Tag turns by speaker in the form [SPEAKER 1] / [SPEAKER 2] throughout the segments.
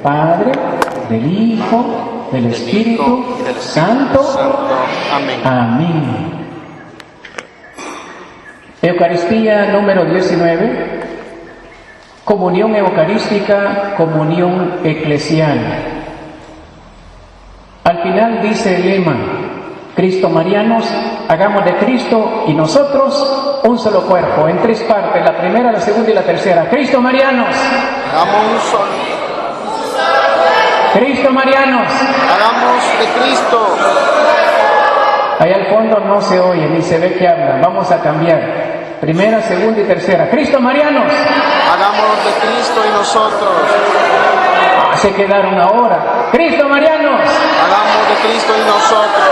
[SPEAKER 1] Padre, del Hijo, del Espíritu Santo.
[SPEAKER 2] Amén.
[SPEAKER 1] Amén. Eucaristía número 19. Comunión eucarística, comunión eclesial. Al final dice el lema: Cristo Marianos, hagamos de Cristo y nosotros un solo cuerpo, en tres partes, la primera, la segunda y la tercera. Cristo Marianos,
[SPEAKER 2] Hagamos un solo.
[SPEAKER 1] Cristo Marianos.
[SPEAKER 2] Hagamos de Cristo.
[SPEAKER 1] Allá al fondo no se oye ni se ve que hablan. Vamos a cambiar. Primera, segunda y tercera. Cristo Marianos.
[SPEAKER 2] Hagamos de Cristo y nosotros.
[SPEAKER 1] Se quedaron ahora. Cristo Marianos.
[SPEAKER 2] Hagamos de Cristo y nosotros.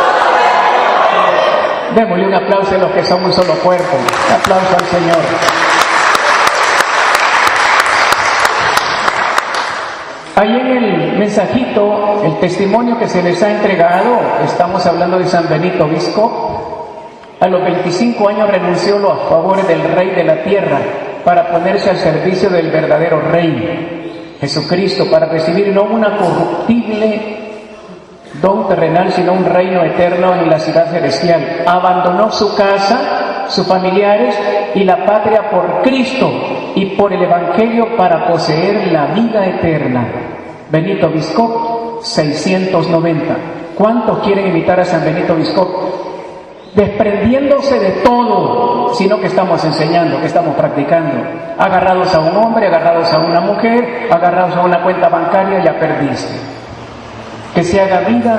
[SPEAKER 1] Démosle un aplauso a los que son un solo cuerpo. Un aplauso al Señor. Ahí en el mensajito, el testimonio que se les ha entregado, estamos hablando de San Benito Obispo. A los 25 años renunció a favores del Rey de la Tierra para ponerse al servicio del verdadero Rey, Jesucristo, para recibir no una corruptible don terrenal, sino un reino eterno en la ciudad celestial. Abandonó su casa, sus familiares y la patria por Cristo y por el Evangelio para poseer la vida eterna. Benito Biscop, 690. ¿Cuántos quieren imitar a San Benito Biscop? Desprendiéndose de todo, sino que estamos enseñando, que estamos practicando. Agarrados a un hombre, agarrados a una mujer, agarrados a una cuenta bancaria, ya perdiste. Que se haga vida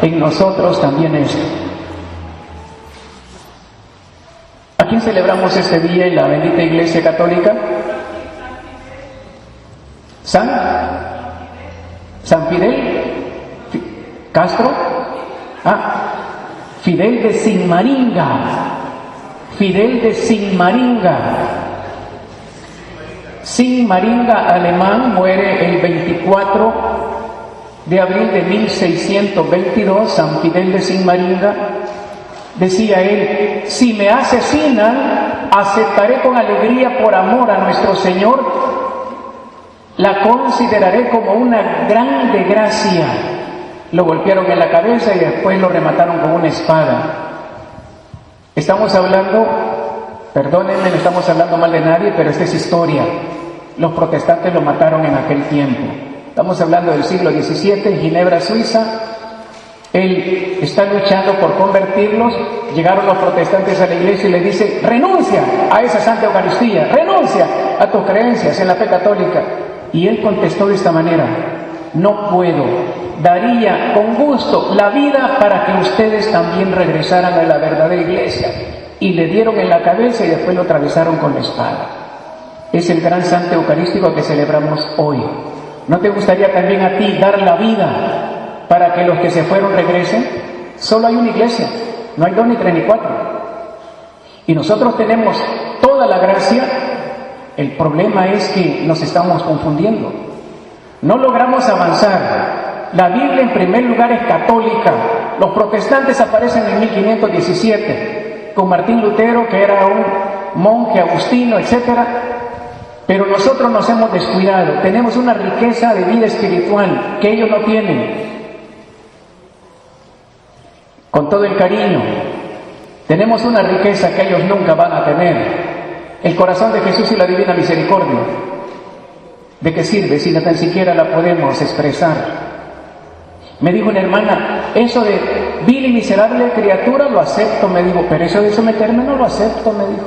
[SPEAKER 1] en nosotros también esto. ¿A quién celebramos este día en la bendita Iglesia Católica? ¿San Fidel? ¿Castro? Fidel de Sinmaringa. Fidel de Sinmaringa. Sinmaringa, alemán, muere el 24 de abril de 1622, San Fidel de Sinmaringa. Decía él: si me asesinan, aceptaré con alegría por amor a nuestro Señor, la consideraré como una grande gracia. Lo golpearon en la cabeza y después lo remataron con una espada. Estamos hablando, perdónenme, no estamos hablando mal de nadie, pero esta es historia. Los protestantes lo mataron en aquel tiempo. Estamos hablando del siglo XVII, en Ginebra, Suiza. Él está luchando por convertirlos. Llegaron los protestantes a la iglesia y le dicen: renuncia a esa Santa Eucaristía, renuncia a tus creencias en la fe católica. Y él contestó de esta manera: no puedo. Daría con gusto la vida para que ustedes también regresaran a la verdadera iglesia. Y le dieron en la cabeza y después lo atravesaron con la espada. Es el gran santo eucarístico que celebramos hoy. ¿No te gustaría también a ti dar la vida para que los que se fueron regresen? Solo hay una iglesia, no hay 2 ni 3 ni 4. Y nosotros tenemos toda la gracia. El problema es que nos estamos confundiendo. No logramos avanzar. La Biblia en primer lugar es católica. Los protestantes aparecen en 1517 con Martín Lutero, que era un monje agustino, etc. Pero nosotros nos hemos descuidado. Tenemos una riqueza de vida espiritual que ellos no tienen. Con todo el cariño, tenemos una riqueza que ellos nunca van a tener. El corazón de Jesús y la divina misericordia. ¿De qué sirve si no tan siquiera la podemos expresar? Me dijo una hermana: eso de vil y miserable criatura lo acepto, me dijo, pero eso de someterme no lo acepto, me dijo.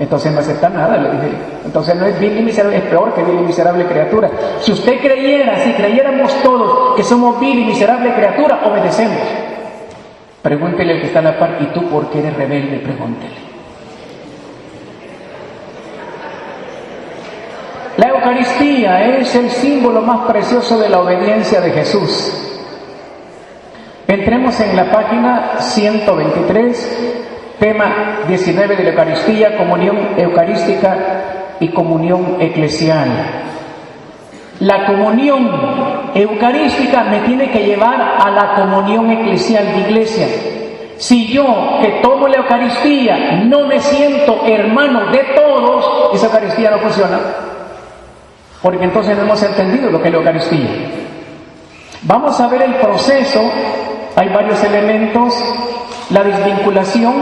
[SPEAKER 1] Entonces no acepta nada, le dije. Entonces no es vil y miserable, es peor que vil y miserable criatura. Si usted creyera, si creyéramos todos que somos vil y miserable criatura, obedecemos. Pregúntele al que está a la par: ¿y tú por qué eres rebelde? Pregúntele. La Eucaristía es el símbolo más precioso de la obediencia de Jesús. Entremos en la página 123, tema 19 de la Eucaristía, comunión eucarística y comunión eclesial. La comunión eucarística me tiene que llevar a la comunión eclesial de iglesia. Si yo, que tomo la Eucaristía, no me siento hermano de todos, esa Eucaristía no funciona. porque entonces no hemos entendido lo que es la Eucaristía. Vamos a ver el proceso, hay varios elementos, la desvinculación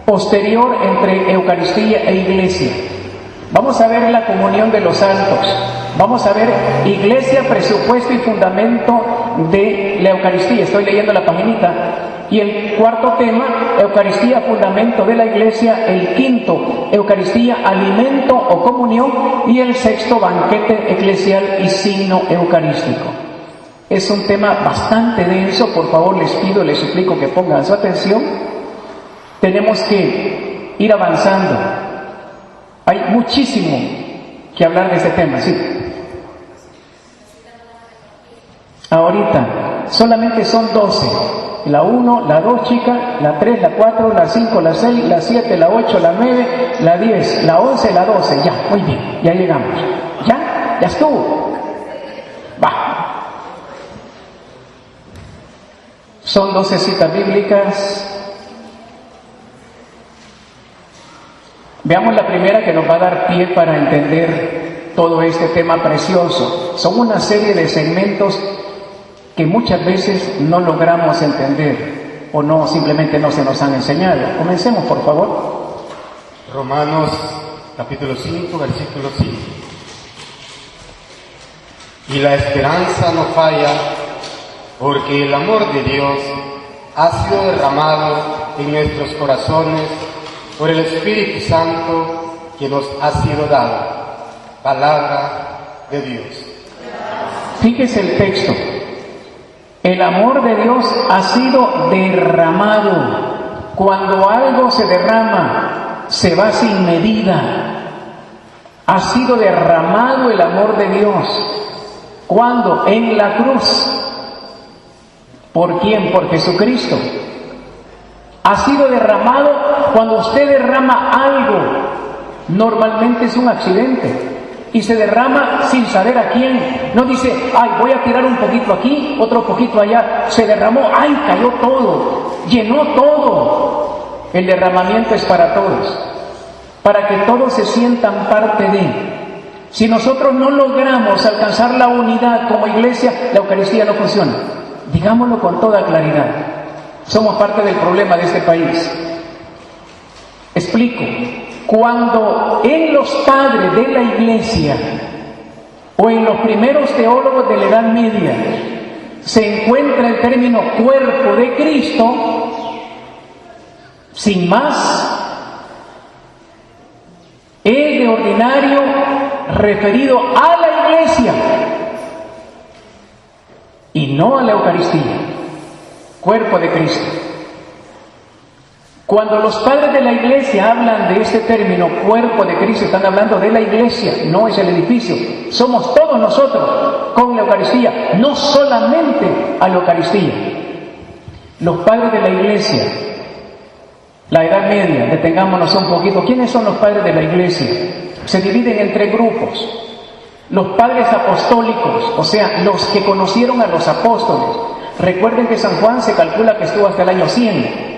[SPEAKER 1] posterior entre Eucaristía e Iglesia. Vamos a ver la comunión de los santos. Vamos a ver Iglesia, presupuesto y fundamento de la Eucaristía. Estoy leyendo la paginita. Y el cuarto tema, Eucaristía, fundamento de la Iglesia. El quinto, Eucaristía, alimento o comunión. Y el sexto, banquete eclesial y signo eucarístico. Es un tema bastante denso. Por favor, les pido, les suplico que pongan su atención. Tenemos que ir avanzando. Hay muchísimo que hablar de este tema, sí. Ahorita, solamente son 12. La 1, la 2 chica, la 3, la 4, la 5, la 6, la 7, la 8, la 9, la 10, la 11, la 12. Ya, muy bien, ya llegamos. ¿Ya? ¿Ya estuvo? Va. Son 12 citas bíblicas. Veamos la primera que nos va a dar pie para entender todo este tema precioso. Son una serie de segmentos que muchas veces no logramos entender o no, simplemente no se nos han enseñado. Comencemos, por favor.
[SPEAKER 3] Romanos capítulo 5, versículo 5. Y la esperanza no falla, porque el amor de Dios ha sido derramado en nuestros corazones por el Espíritu Santo que nos ha sido dado. Palabra de Dios.
[SPEAKER 1] Fíjese el texto. El amor de Dios ha sido derramado. Cuando algo se derrama, se va sin medida. Ha sido derramado el amor de Dios. ¿Cuándo? En la cruz. ¿Por quién? Por Jesucristo. Ha sido derramado cuando usted derrama algo. Normalmente es un accidente. Y se derrama sin saber a quién. No dice, ay, voy a tirar un poquito aquí, otro poquito allá. Se derramó, ay, cayó todo, llenó todo. El derramamiento es para todos, para que todos se sientan parte de. Si nosotros no logramos alcanzar la unidad como iglesia, la Eucaristía no funciona. Digámoslo con toda claridad. Somos parte del problema de este país. Explico. Cuando en los padres de la iglesia o en los primeros teólogos de la Edad Media se encuentra el término cuerpo de Cristo, sin más, es de ordinario referido a la iglesia y no a la Eucaristía, cuerpo de Cristo. Cuando los padres de la iglesia hablan de este término, cuerpo de Cristo, están hablando de la iglesia, no es el edificio. Somos todos nosotros con la Eucaristía, no solamente a la Eucaristía. Los padres de la iglesia, la Edad Media, detengámonos un poquito. ¿Quiénes son los padres de la iglesia? Se dividen en 3 grupos. Los padres apostólicos, o sea, los que conocieron a los apóstoles. Recuerden que San Juan se calcula que estuvo hasta el año 100.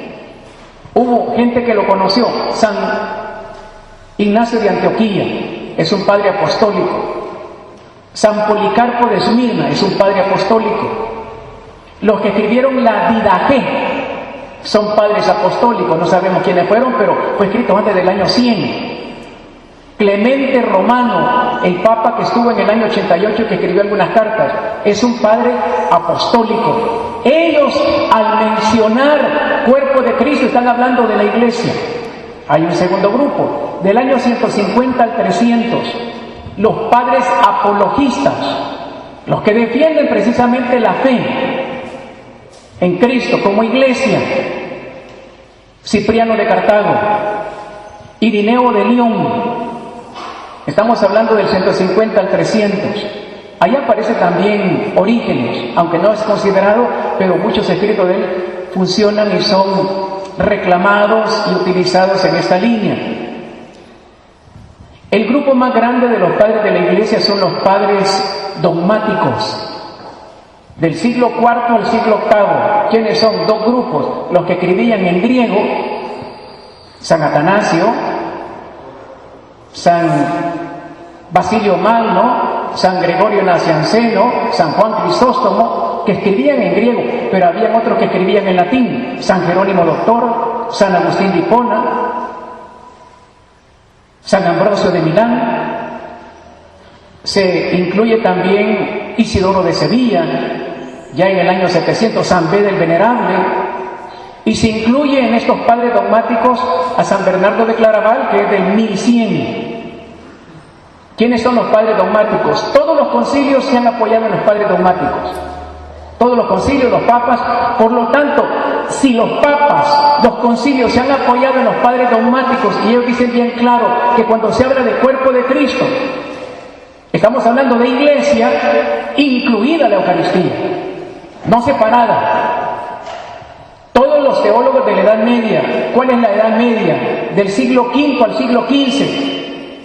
[SPEAKER 1] Hubo gente que lo conoció. San Ignacio de Antioquía es un padre apostólico. San Policarpo de Esmirna es un padre apostólico. Los que escribieron la Didache son padres apostólicos. No sabemos quiénes fueron, pero fue escrito antes del año 100. Clemente Romano, el papa que estuvo en el año 88, que escribió algunas cartas, es un padre apostólico. Ellos, al mencionar cuerpo de Cristo, están hablando de la iglesia. Hay un segundo grupo, del año 150 al 300, los padres apologistas, los que defienden precisamente la fe en Cristo como iglesia. Cipriano de Cartago, Irineo de León. Estamos hablando del 150 al 300. Ahí aparece también Orígenes, aunque no es considerado, pero muchos escritos de él funcionan y son reclamados y utilizados en esta línea. El grupo más grande de los padres de la iglesia son los padres dogmáticos, del siglo IV al siglo VIII. ¿Quiénes son? 2 grupos, los que escribían en griego, San Atanasio, San Basilio Magno, San Gregorio Nacianceno, San Juan Crisóstomo, que escribían en griego, pero habían otros que escribían en latín, San Jerónimo Doctor, San Agustín de Hipona, San Ambrosio de Milán. Se incluye también Isidoro de Sevilla, ya en el año 700, San Beda el Venerable, y se incluye en estos padres dogmáticos a San Bernardo de Claraval, que es del 1100. ¿Quiénes son los padres dogmáticos? Todos los concilios se han apoyado en los padres dogmáticos. Todos los concilios, los papas. Por lo tanto, si los papas, los concilios se han apoyado en los padres dogmáticos, y ellos dicen bien claro que cuando se habla del cuerpo de Cristo, estamos hablando de iglesia, incluida la Eucaristía, no separada. Todos los teólogos de la Edad Media, ¿cuál es la Edad Media? Del siglo V al siglo XV.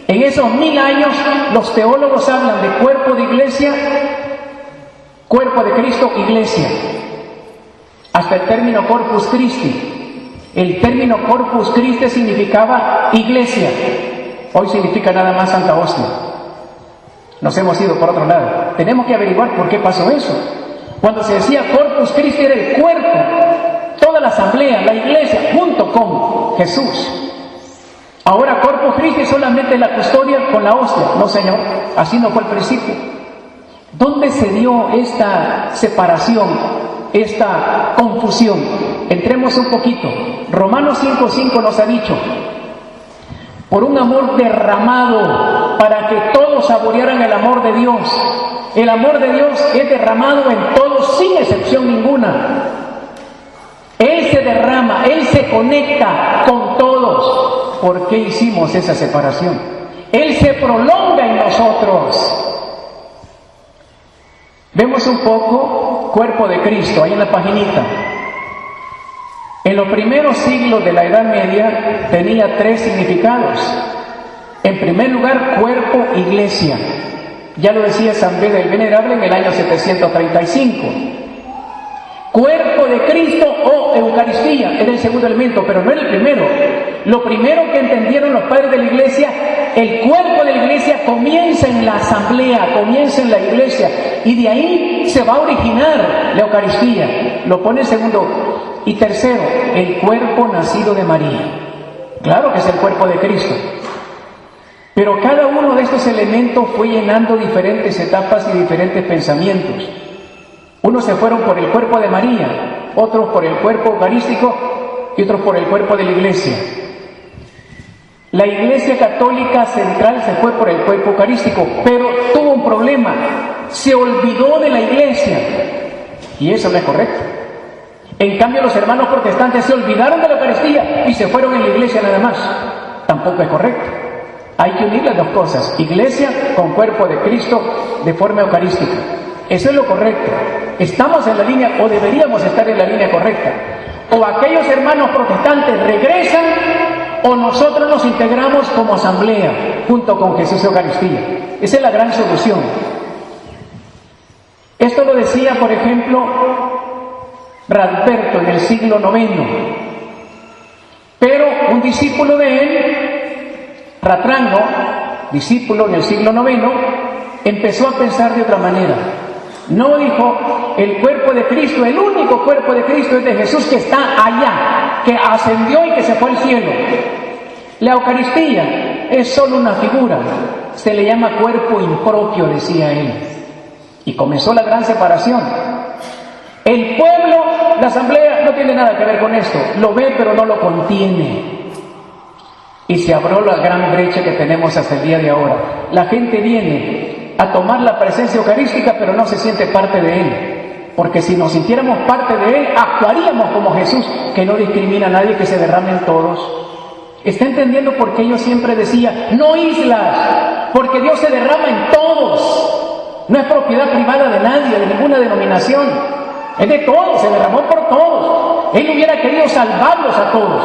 [SPEAKER 1] En esos 1000 años, los teólogos hablan de cuerpo de iglesia, cuerpo de Cristo, iglesia. Hasta el término Corpus Christi. El término Corpus Christi significaba iglesia. Hoy significa nada más Santa Hostia. Nos hemos ido por otro lado. Tenemos que averiguar por qué pasó eso. Cuando se decía Corpus Christi era el cuerpo, toda la asamblea, la iglesia, junto con Jesús. Ahora Corpus Christi solamente la custodia con la hostia. No, Señor, así no fue al principio. ¿Dónde se dio esta separación, esta confusión? Entremos un poquito. Romanos 5:5 nos ha dicho: por un amor derramado, para que todos saborearan el amor de Dios. El amor de Dios es derramado en todos, sin excepción ninguna. Él se derrama, Él se conecta con todos. ¿Por qué hicimos esa separación? Él se prolonga en nosotros. Vemos un poco cuerpo de Cristo, ahí en la paginita. En los primeros siglos de la Edad Media tenía 3 significados. En primer lugar, cuerpo, iglesia. Ya lo decía San Beda el Venerable en el año 735. Cuerpo de Cristo o Eucaristía era el segundo elemento, pero no era el primero. Lo primero que entendieron los padres de la iglesia, el cuerpo de la iglesia comienza en la asamblea, comienza en la iglesia, y de ahí se va a originar la Eucaristía. Lo pone el segundo. Y tercero, el cuerpo nacido de María. Claro que es el cuerpo de Cristo. Pero cada uno de estos elementos fue llenando diferentes etapas y diferentes pensamientos. Unos se fueron por el cuerpo de María, otros por el cuerpo eucarístico y otros por el cuerpo de la iglesia. La Iglesia Católica Central se fue por el cuerpo eucarístico, pero tuvo un problema. Se olvidó de la iglesia. Y eso no es correcto. En cambio, los hermanos protestantes se olvidaron de la Eucaristía y se fueron en la iglesia nada más. Tampoco es correcto. Hay que unir las dos cosas, iglesia con cuerpo de Cristo de forma eucarística. Eso es lo correcto. Estamos en la línea, o deberíamos estar en la línea correcta. O aquellos hermanos protestantes regresan, o nosotros nos integramos como asamblea junto con Jesús Eucaristía. Esa es la gran solución. Esto lo decía, por ejemplo, Radberto en el siglo IX. Pero un discípulo de él, Ratrano, discípulo en el siglo IX, empezó a pensar de otra manera. No dijo, el cuerpo de Cristo, el único cuerpo de Cristo es de Jesús que está allá, que ascendió y que se fue al cielo. La Eucaristía es solo una figura, se le llama cuerpo impropio, decía él. Y comenzó la gran separación. El pueblo, la asamblea, no tiene nada que ver con esto, lo ve pero no lo contiene. Y se abrió la gran brecha que tenemos hasta el día de ahora. La gente viene a tomar la presencia eucarística, pero no se siente parte de Él. Porque si nos sintiéramos parte de Él, actuaríamos como Jesús, que no discrimina a nadie, que se derramen todos. ¿Está entendiendo por qué yo siempre decía, no islas? Porque Dios se derrama en todos. No es propiedad privada de nadie, de ninguna denominación. Es de todos, se derramó por todos. Él hubiera querido salvarlos a todos.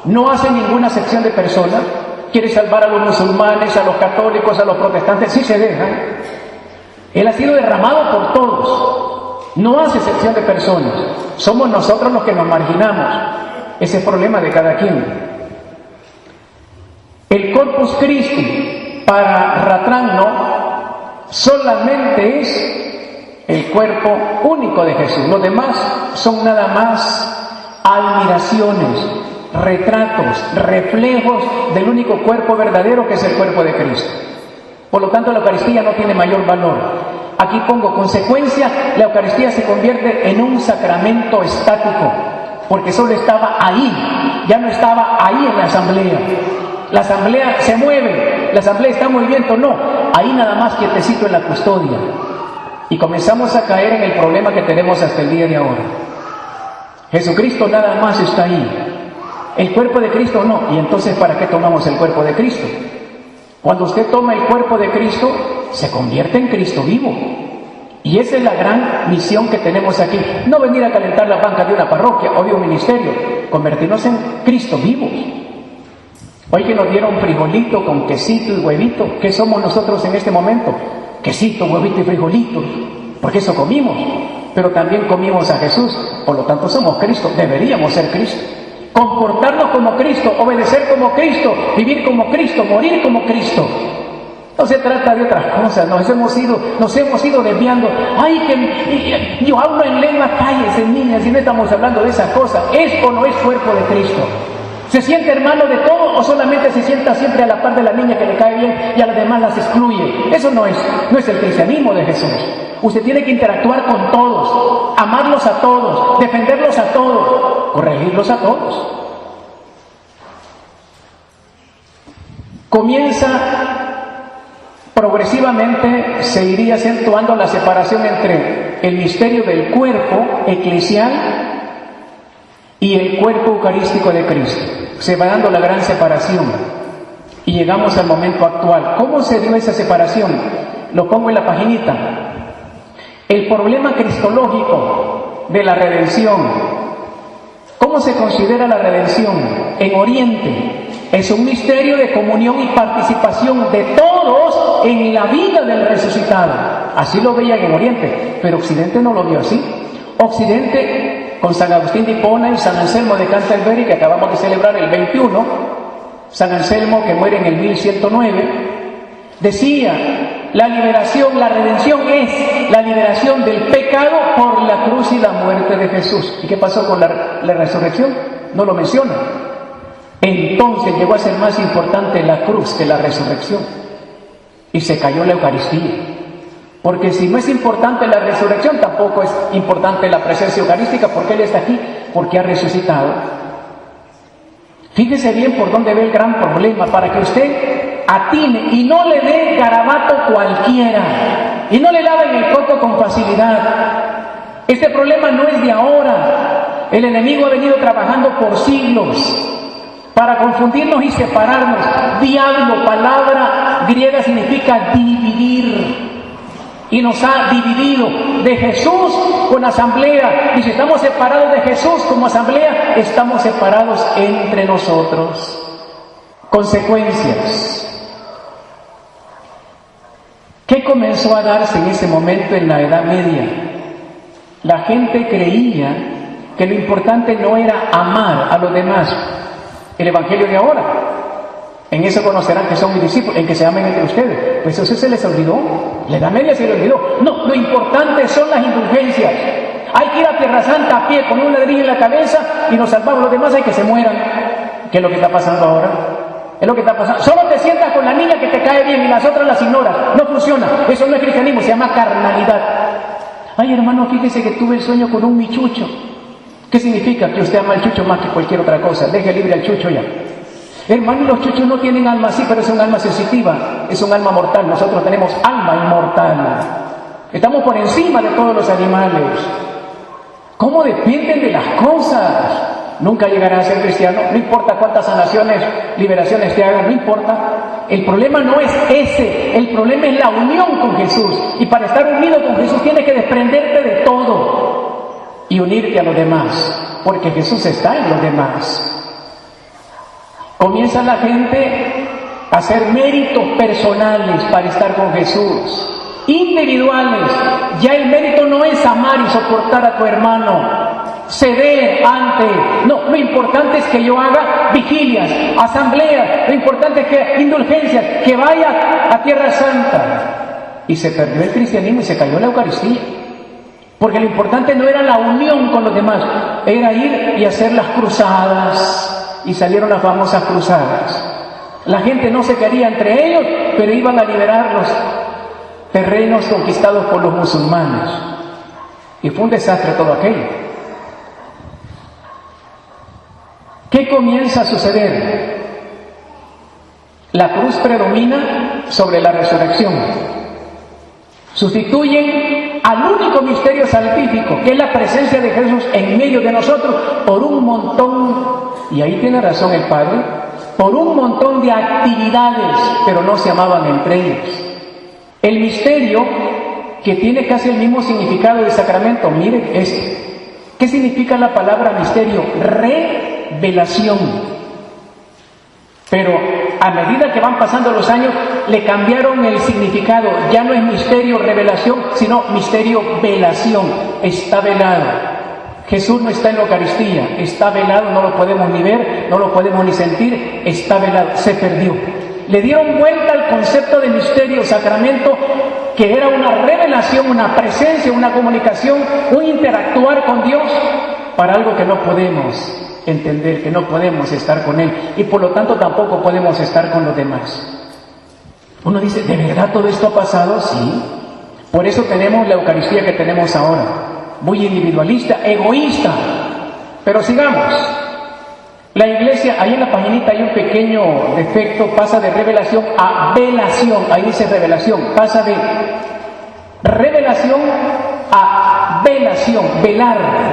[SPEAKER 1] No hace ninguna acepción de personas. Quiere salvar a los musulmanes, a los católicos, a los protestantes, sí se dejan. Él ha sido derramado por todos. No hace excepción de personas. Somos nosotros los que nos marginamos. Ese es el problema de cada quien. El Corpus Christi para Ratragno solamente es el cuerpo único de Jesús. Los demás son nada más admiraciones, retratos, reflejos del único cuerpo verdadero que es el cuerpo de Cristo. Por lo tanto, la Eucaristía no tiene mayor valor. Aquí pongo consecuencia: la Eucaristía se convierte en un sacramento estático, porque solo estaba ahí, ya no estaba ahí en la asamblea. La asamblea se mueve, la asamblea está en movimiento, no, ahí nada más quietecito en la custodia. Y comenzamos a caer en el problema que tenemos hasta el día de ahora. Jesucristo nada más está ahí, el cuerpo de Cristo no. Y entonces, ¿para qué tomamos el cuerpo de Cristo? Cuando usted toma el cuerpo de Cristo, se convierte en Cristo vivo. Y esa es la gran misión que tenemos aquí. No venir a calentar la banca de una parroquia o de un ministerio, convertirnos en Cristo vivos. Hoy que nos dieron frijolito con quesito y huevito, ¿qué somos nosotros en este momento? Quesito, huevito y frijolito, porque eso comimos. Pero también comimos a Jesús, por lo tanto somos Cristo, deberíamos ser Cristo. Comportarnos como Cristo, obedecer como Cristo, vivir como Cristo, morir como Cristo. No se trata de otras cosas, nos hemos ido desviando. Ay, que yo hablo en lengua, cállese niñas, y no estamos hablando de esas cosas. ¿Es o no es cuerpo de Cristo? ¿Se siente hermano de todo o solamente se sienta siempre a la par de la niña que le cae bien y a las demás las excluye? Eso no es el cristianismo de Jesús. Usted tiene que interactuar con todos, amarlos a todos, defenderlos a todos, corregirlos a todos. Progresivamente se iría acentuando la separación entre el misterio del cuerpo eclesial y el cuerpo eucarístico de Cristo. Se va dando la gran separación y llegamos al momento actual. ¿Cómo se dio esa separación? Lo pongo en la paginita. El problema cristológico de la redención. ¿Cómo se considera la redención? En Oriente es un misterio de comunión y participación de todos en la vida del resucitado. Así lo veían en Oriente, pero Occidente no lo vio así. Occidente, con San Agustín de Hipona y San Anselmo de Canterbury, que acabamos de celebrar el 21, San Anselmo, que muere en el 1109, decía: la liberación, la redención es la liberación del pecado por la cruz y la muerte de Jesús. ¿Y qué pasó con la resurrección? No lo menciona. Entonces llegó a ser más importante la cruz que la resurrección. Y se cayó la Eucaristía. Porque si no es importante la resurrección, tampoco es importante la presencia eucarística, porque Él está aquí, porque ha resucitado. Fíjese bien por dónde ve el gran problema, para que usted atine y no le dé garabato cualquiera, y no le laven el coco con facilidad. Este problema no es de ahora. El enemigo ha venido trabajando por siglos para confundirnos y separarnos. Diablo, palabra griega, significa dividir. Y nos ha dividido de Jesús con asamblea. Y si estamos separados de Jesús como asamblea, estamos separados entre nosotros. Consecuencias. ¿Qué comenzó a darse en ese momento en la Edad Media? La gente creía que lo importante no era amar a los demás. El evangelio de ahora, en eso conocerán que son mis discípulos, en que se amen entre ustedes. Pues eso se les olvidó, la Edad Media se les olvidó. No, lo importante son las indulgencias. Hay que ir a Tierra Santa a pie con un ladrillo en la cabeza y nos salvamos. Los demás hay que se mueran. ¿Qué es lo que está pasando ahora? Es lo que está pasando. Solo te sientas con la niña que te cae bien y las otras las ignoras. No funciona. Eso no es cristianismo, se llama carnalidad. Ay, hermano, fíjese que tuve el sueño con un michucho. ¿Qué significa? Que usted ama al chucho más que cualquier otra cosa. Deje libre al chucho ya. Hermano, los chuchos no tienen alma, sí, pero es un alma sensitiva, es un alma mortal. Nosotros tenemos alma inmortal. Estamos por encima de todos los animales. ¿Cómo dependen de las cosas? Nunca llegarás a ser cristiano, no importa cuántas sanaciones, liberaciones te hagan, no importa. El problema no es ese, el problema es la unión con Jesús. Y para estar unido con Jesús tienes que desprenderte de todo y unirte a los demás, porque Jesús está en los demás. Comienza la gente a hacer méritos personales para estar con Jesús, individuales. Ya el mérito no es amar y soportar a tu hermano. ceder ante. No, lo importante es que yo haga vigilias, asambleas, lo importante es que indulgencias, que vaya a Tierra Santa. Y se perdió el cristianismo y se cayó la Eucaristía. Porque lo importante no era la unión con los demás, era ir y hacer las cruzadas. Y salieron las famosas cruzadas. La gente no se quería entre ellos, pero iban a liberar los terrenos conquistados por los musulmanes. Y fue un desastre todo aquello. ¿Qué comienza a suceder? La cruz predomina sobre la resurrección. Sustituyen al único misterio salvífico, que es la presencia de Jesús en medio de nosotros, por un montón, y ahí tiene razón el Padre, por un montón de actividades, pero no se amaban entre ellos. El misterio, que tiene casi el mismo significado del sacramento, miren esto. ¿Qué significa la palabra misterio? Revelación. Pero a medida que van pasando los años, le cambiaron el significado. Ya no es misterio, revelación, sino misterio, velación. Está velado. Jesús no está en la Eucaristía, está velado, no lo podemos ni ver, no lo podemos ni sentir, está velado, se perdió. Le dieron vuelta al concepto de misterio, sacramento, que era una revelación, una presencia, una comunicación, un interactuar con Dios para algo que no podemos entender, que no podemos estar con Él y por lo tanto tampoco podemos estar con los demás. Uno dice, ¿de verdad todo esto ha pasado? Sí. Por eso tenemos la Eucaristía que tenemos ahora, muy individualista, egoísta. Pero sigamos. La Iglesia, ahí en la paginita hay un pequeño defecto, pasa de revelación a velación. Ahí dice revelación, pasa de revelación a velación, velar,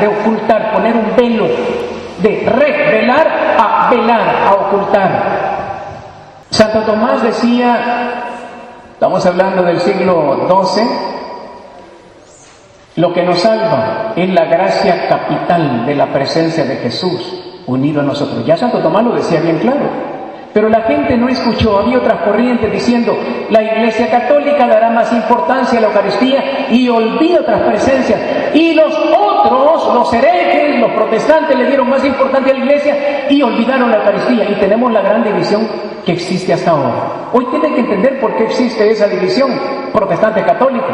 [SPEAKER 1] de ocultar, poner un velo, de revelar a velar, a ocultar. Santo Tomás decía, estamos hablando del siglo XII, lo que nos salva es la gracia capital de la presencia de Jesús unido a nosotros. Ya Santo Tomás lo decía bien claro, pero la gente no escuchó. Había otras corrientes diciendo, la Iglesia Católica dará más importancia a la Eucaristía y olvida otras presencias, y los otros, los herejes, los protestantes, le dieron más importancia a la Iglesia y olvidaron la Eucaristía, y tenemos la gran división que existe hasta ahora. Hoy tienen que entender por qué existe esa división protestante-católica.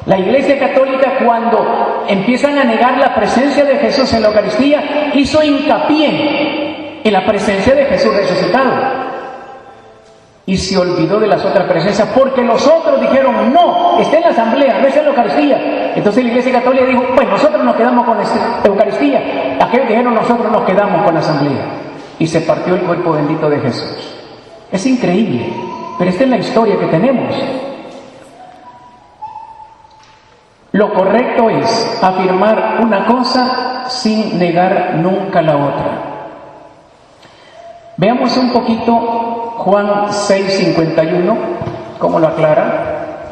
[SPEAKER 1] La Iglesia Católica, cuando empiezan a negar la presencia de Jesús en la Eucaristía, hizo hincapié en la presencia de Jesús resucitado y se olvidó de las otras presencias, porque los otros dijeron, no, está en la asamblea, no está en la Eucaristía. Entonces la Iglesia Católica dijo, pues nosotros nos quedamos con la Eucaristía. Aquellos dijeron, nosotros nos quedamos con la asamblea, y se partió el cuerpo bendito de Jesús. Es increíble, pero esta es la historia que tenemos. Lo correcto es afirmar una cosa sin negar nunca la otra. Veamos un poquito Juan 6:51, ¿cómo lo aclara?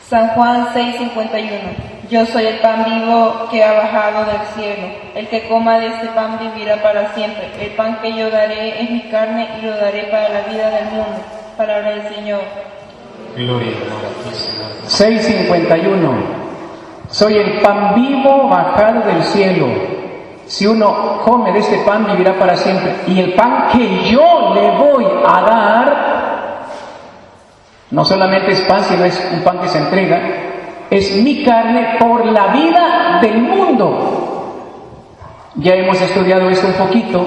[SPEAKER 4] San Juan 6:51. Yo soy el pan vivo que ha bajado del cielo. El que coma de este pan vivirá para siempre. El pan que yo daré es mi carne y lo daré para la vida del mundo. Palabra del Señor.
[SPEAKER 3] Gloria a ti, Señor.
[SPEAKER 1] 6:51. Soy el pan vivo bajado del cielo. Si uno come de este pan vivirá para siempre. Y el pan que yo le voy a dar, no solamente es pan, sino es un pan que se entrega, es mi carne por la vida del mundo. Ya hemos estudiado esto un poquito.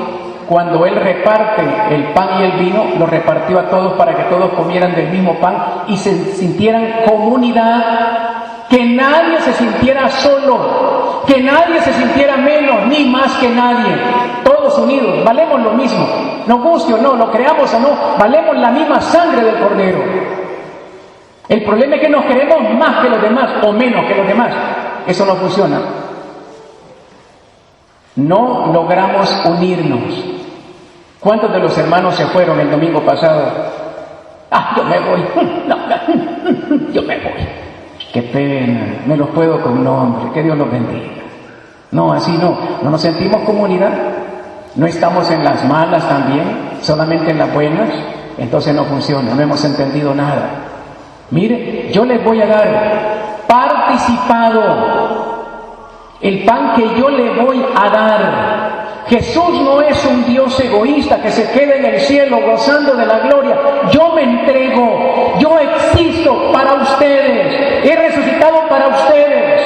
[SPEAKER 1] Cuando Él reparte el pan y el vino, lo repartió a todos para que todos comieran del mismo pan y se sintieran comunidad, que nadie se sintiera solo, que nadie se sintiera menos ni más que nadie, todos unidos, valemos lo mismo, nos guste o no, lo creamos o no, valemos la misma sangre del Cordero. El problema es que nos queremos más que los demás o menos que los demás. Eso no funciona. No logramos unirnos. ¿Cuántos de los hermanos se fueron el domingo pasado? Yo me voy. Yo me voy. Qué pena, me los puedo con nombre, que Dios los bendiga. No, así no nos sentimos comunidad. No estamos en las malas también, solamente en las buenas. Entonces no funciona, no hemos entendido nada. Mire, yo les voy a dar participado el pan que yo le voy a dar. Jesús no es un Dios egoísta que se queda en el cielo gozando de la gloria. Yo me entrego, yo existo para ustedes, he resucitado para ustedes.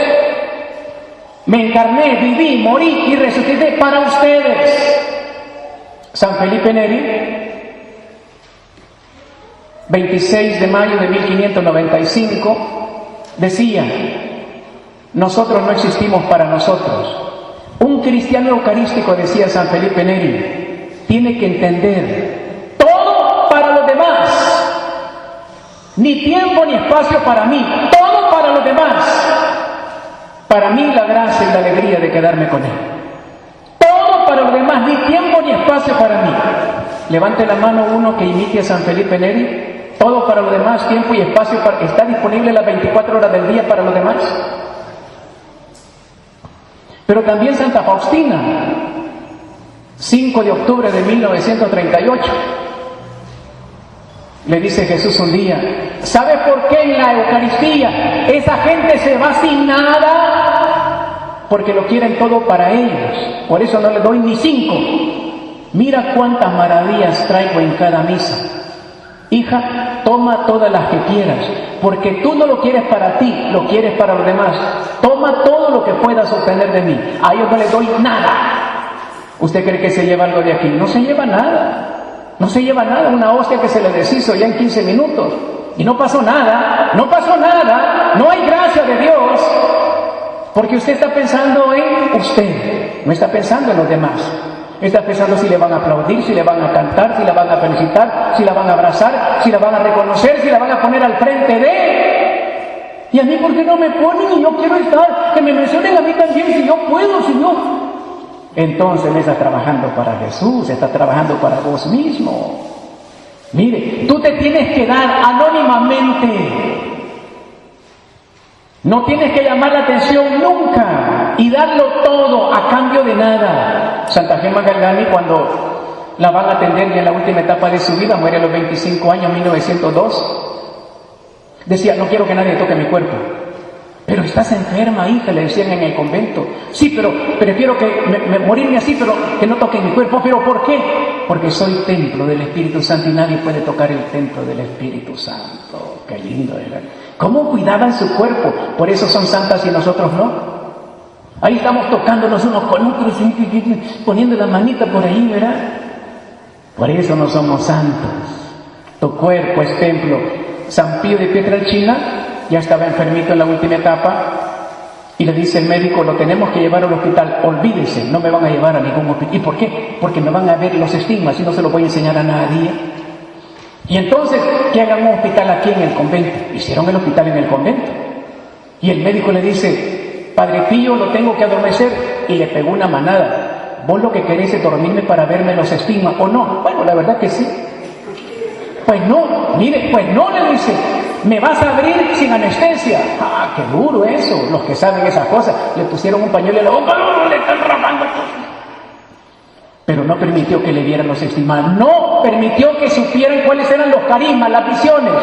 [SPEAKER 1] Me encarné, viví, morí y resucité para ustedes. San Felipe Neri, 26 de mayo de 1595, decía: nosotros no existimos para nosotros. Un cristiano eucarístico, decía San Felipe Neri, tiene que entender todo para los demás, ni tiempo ni espacio para mí, todo para los demás. Para mí la gracia y la alegría de quedarme con Él. Todo para los demás, ni tiempo ni espacio para mí. Levante la mano uno que imite a San Felipe Neri. Todo para los demás, tiempo y espacio está disponible las 24 horas del día para los demás. Pero también Santa Faustina, 5 de octubre de 1938, le dice Jesús un día: ¿sabe por qué en la Eucaristía esa gente se va sin nada? Porque lo quieren todo para ellos. Por eso no les doy ni 5. Mira cuántas maravillas traigo en cada misa. Hija, toma todas las que quieras, porque tú no lo quieres para ti, lo quieres para los demás. Toma todo lo que puedas obtener de mí. A ellos no les doy nada. ¿Usted cree que se lleva algo de aquí? No se lleva nada. No se lleva nada. Una hostia que se le deshizo ya en 15 minutos. Y no pasó nada. No pasó nada. No hay gracia de Dios. Porque usted está pensando en usted. No está pensando en los demás. Está pensando si le van a aplaudir, si le van a cantar, si la van a felicitar, si la van a abrazar, si la van a reconocer, si la van a poner al frente de. Y a mí, ¿por qué no me ponen? Y yo quiero estar, que me mencionen a mí también, si yo puedo, si yo. Entonces no estás trabajando para Jesús, estás trabajando para vos mismo. Mire, tú te tienes que dar anónimamente. No tienes que llamar la atención nunca y darlo todo a cambio de nada. Santa Gemma Galgani, cuando la van a atender y en la última etapa de su vida, muere a los 25 años, 1902, decía: no quiero que nadie toque mi cuerpo. Pero estás enferma, hija, le decían en el convento. Sí, pero prefiero que morirme así, pero que no toque mi cuerpo. ¿Pero por qué? Porque soy templo del Espíritu Santo y nadie puede tocar el templo del Espíritu Santo. Qué lindo era. ¿Cómo cuidaban su cuerpo? Por eso son santas y nosotros no. Ahí estamos tocándonos unos con otros, poniendo la manita por ahí, ¿verdad? Por eso no somos santos. Tu cuerpo es templo. San Pío de Pietrelcina ya estaba enfermito en la última etapa y le dice el médico: lo tenemos que llevar al hospital. Olvídese, no me van a llevar a ningún hospital. ¿Y por qué? Porque me van a ver los estigmas y no se los voy a enseñar a nadie. Y entonces, que hagan un hospital aquí en el convento. Hicieron el hospital en el convento. Y el médico le dice: Padre Pío, lo tengo que adormecer. Y le pegó una manada. ¿Vos lo que querés es dormirme para verme los estigmas o no? Bueno, la verdad que sí. Pues no, mire, pues no, le dice: me vas a abrir sin anestesia. Ah, qué duro eso. Los que saben esas cosas, le pusieron un pañuelo en la boca. ¡No, le están rapando! Pero no permitió que le vieran los estigmas. No permitió que supieran cuáles eran los carismas, las visiones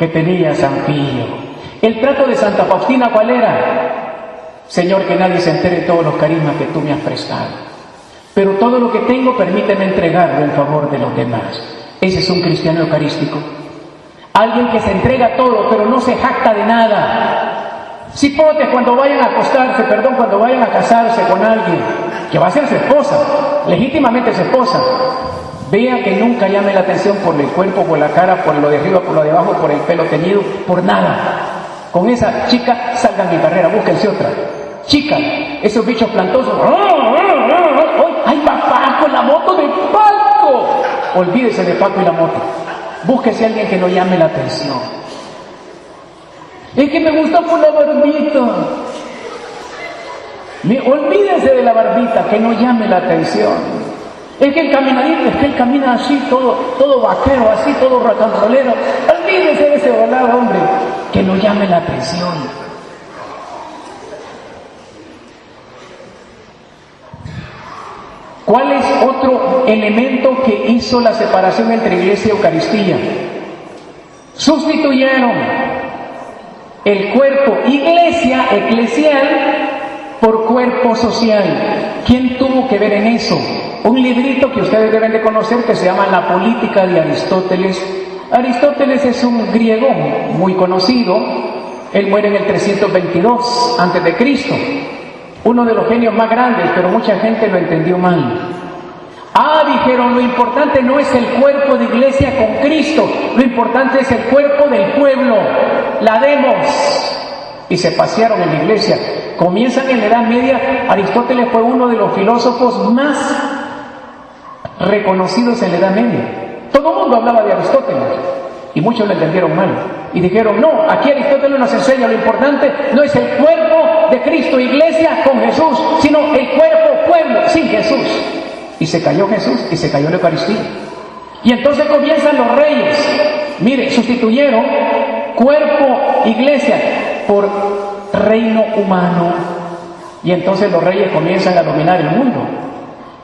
[SPEAKER 1] que tenía San Pío. El trato de Santa Faustina, ¿cuál era? Señor, que nadie se entere de todos los carismas que tú me has prestado. Pero todo lo que tengo, permíteme entregarlo en favor de los demás. Ese es un cristiano eucarístico. Alguien que se entrega todo, pero no se jacta de nada. Cipotes, cuando vayan a acostarse, cuando vayan a casarse con alguien que va a ser su esposa, legítimamente su esposa, vea que nunca llame la atención por el cuerpo, por la cara, por lo de arriba, por lo de abajo, por el pelo teñido, por nada. Con esa chica salgan en carrera, búsquense otra. Chica, esos bichos plantosos. ¡Ay, papá, con la moto de Paco! Olvídese de Paco y la moto. Búsquese a alguien que no llame la atención. Es que me gusta por la barbita. Olvídese de la barbita, que no llame la atención. Es que el caminadito, es que él camina así, todo vaquero, así, todo racanrolero. Olvídese de ese volado, hombre, que no llame la atención. ¿Cuál es otro elemento que hizo la separación entre iglesia y Eucaristía? Sustituyeron el cuerpo iglesia, eclesial, por cuerpo social. ¿Quién tuvo que ver en eso? Un librito que ustedes deben de conocer que se llama La Política de Aristóteles. Aristóteles es un griego muy conocido. Él muere en el 322 a.C., uno de los genios más grandes, pero mucha gente lo entendió mal. Dijeron, lo importante no es el cuerpo de iglesia con Cristo, lo importante es el cuerpo del pueblo, la demos. Y se pasearon en la iglesia. Comienzan en la Edad Media. Aristóteles fue uno de los filósofos más reconocidos en la Edad Media. Todo el mundo hablaba de Aristóteles y muchos lo entendieron mal y dijeron, no, aquí Aristóteles nos enseña, lo importante no es el cuerpo de Cristo, iglesia con Jesús, sino el cuerpo, pueblo, sin Jesús. Y se cayó Jesús y se cayó la Eucaristía. Y entonces comienzan los reyes. Mire, sustituyeron cuerpo, iglesia por reino humano. Y entonces los reyes comienzan a dominar el mundo.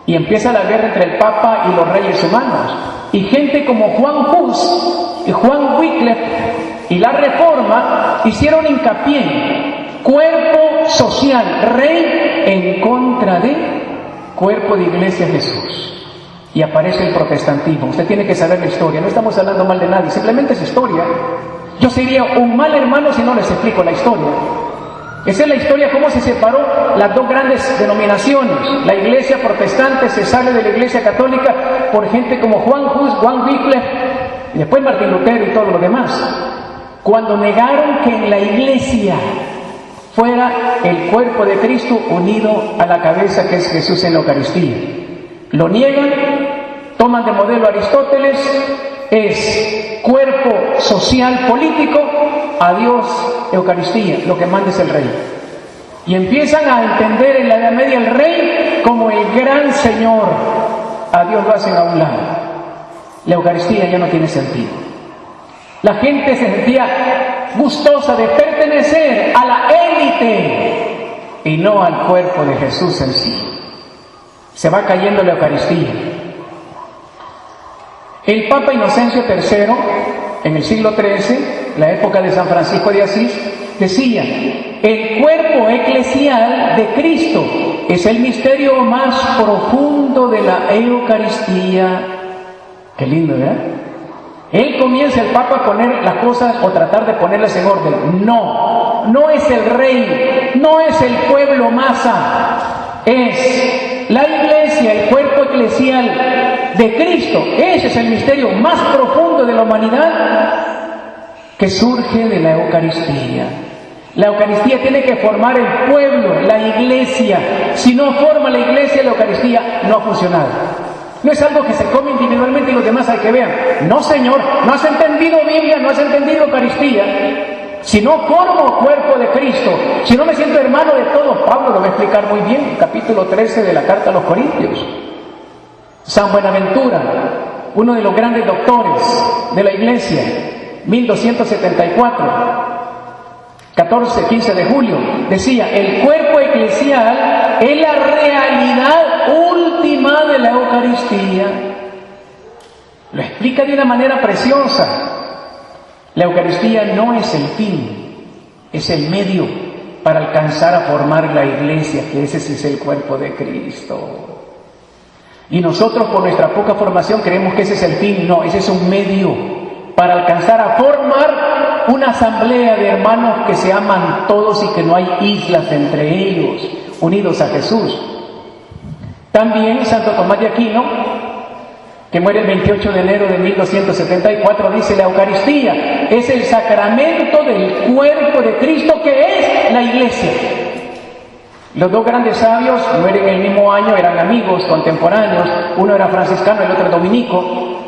[SPEAKER 1] Y empieza la guerra entre el Papa y los reyes humanos. Y gente como Juan Hus y Juan Wycliffe y la Reforma hicieron hincapié. Cuerpo social, rey en contra de cuerpo de iglesia Jesús. Y aparece el protestantismo. Usted tiene que saber la historia. No estamos hablando mal de nadie, simplemente es historia. Yo sería un mal hermano si no les explico la historia. Esa es la historia, cómo se separó las dos grandes denominaciones. La iglesia protestante se sale de la iglesia católica por gente como Juan Hus, Juan Wycliffe, y después Martín Lutero y todo lo demás. Cuando negaron que en la iglesia fuera el cuerpo de Cristo unido a la cabeza que es Jesús en la Eucaristía. Lo niegan, toman de modelo a Aristóteles, es cuerpo social político, a Dios Eucaristía, lo que manda es el rey. Y empiezan a entender en la Edad Media el rey como el gran Señor. A Dios lo hacen a un lado. La Eucaristía ya no tiene sentido. La gente se sentía gustosa de pertenecer a la élite y no al cuerpo de Jesús en sí. Se va cayendo la Eucaristía. El Papa Inocencio III, en el siglo XIII, la época de San Francisco de Asís, decía, el cuerpo eclesial de Cristo es el misterio más profundo de la Eucaristía. Qué lindo, ¿verdad? Él comienza, el Papa, a poner las cosas o tratar de ponerlas en orden. No es el rey, no es el pueblo masa, es la iglesia, el cuerpo eclesial de Cristo. Ese es el misterio más profundo de la humanidad que surge de la Eucaristía. La Eucaristía tiene que formar el pueblo, la iglesia. Si no forma la iglesia, la Eucaristía no ha funcionado. No es algo que se come individualmente y los demás hay que ver. No, Señor, no has entendido Biblia, no has entendido Eucaristía. Si no formo cuerpo de Cristo, si no me siento hermano de todos, Pablo lo va a explicar muy bien, capítulo 13 de la carta a los Corintios. San Buenaventura, uno de los grandes doctores de la iglesia, 1274, 15 de julio, decía, el cuerpo eclesial es la realidad última de la Eucaristía. Lo explica de una manera preciosa. La Eucaristía no es el fin, es el medio para alcanzar a formar la iglesia, que ese sí es el cuerpo de Cristo. Y nosotros por nuestra poca formación creemos que ese es el fin. No, ese es un medio para alcanzar a formar una asamblea de hermanos que se aman todos y que no hay islas entre ellos, unidos a Jesús. También Santo Tomás de Aquino, que muere el 28 de enero de 1274, dice, la Eucaristía es el sacramento del cuerpo de Cristo, que es la iglesia. Los dos grandes sabios mueren el mismo año, eran amigos contemporáneos, uno era franciscano, el otro dominico.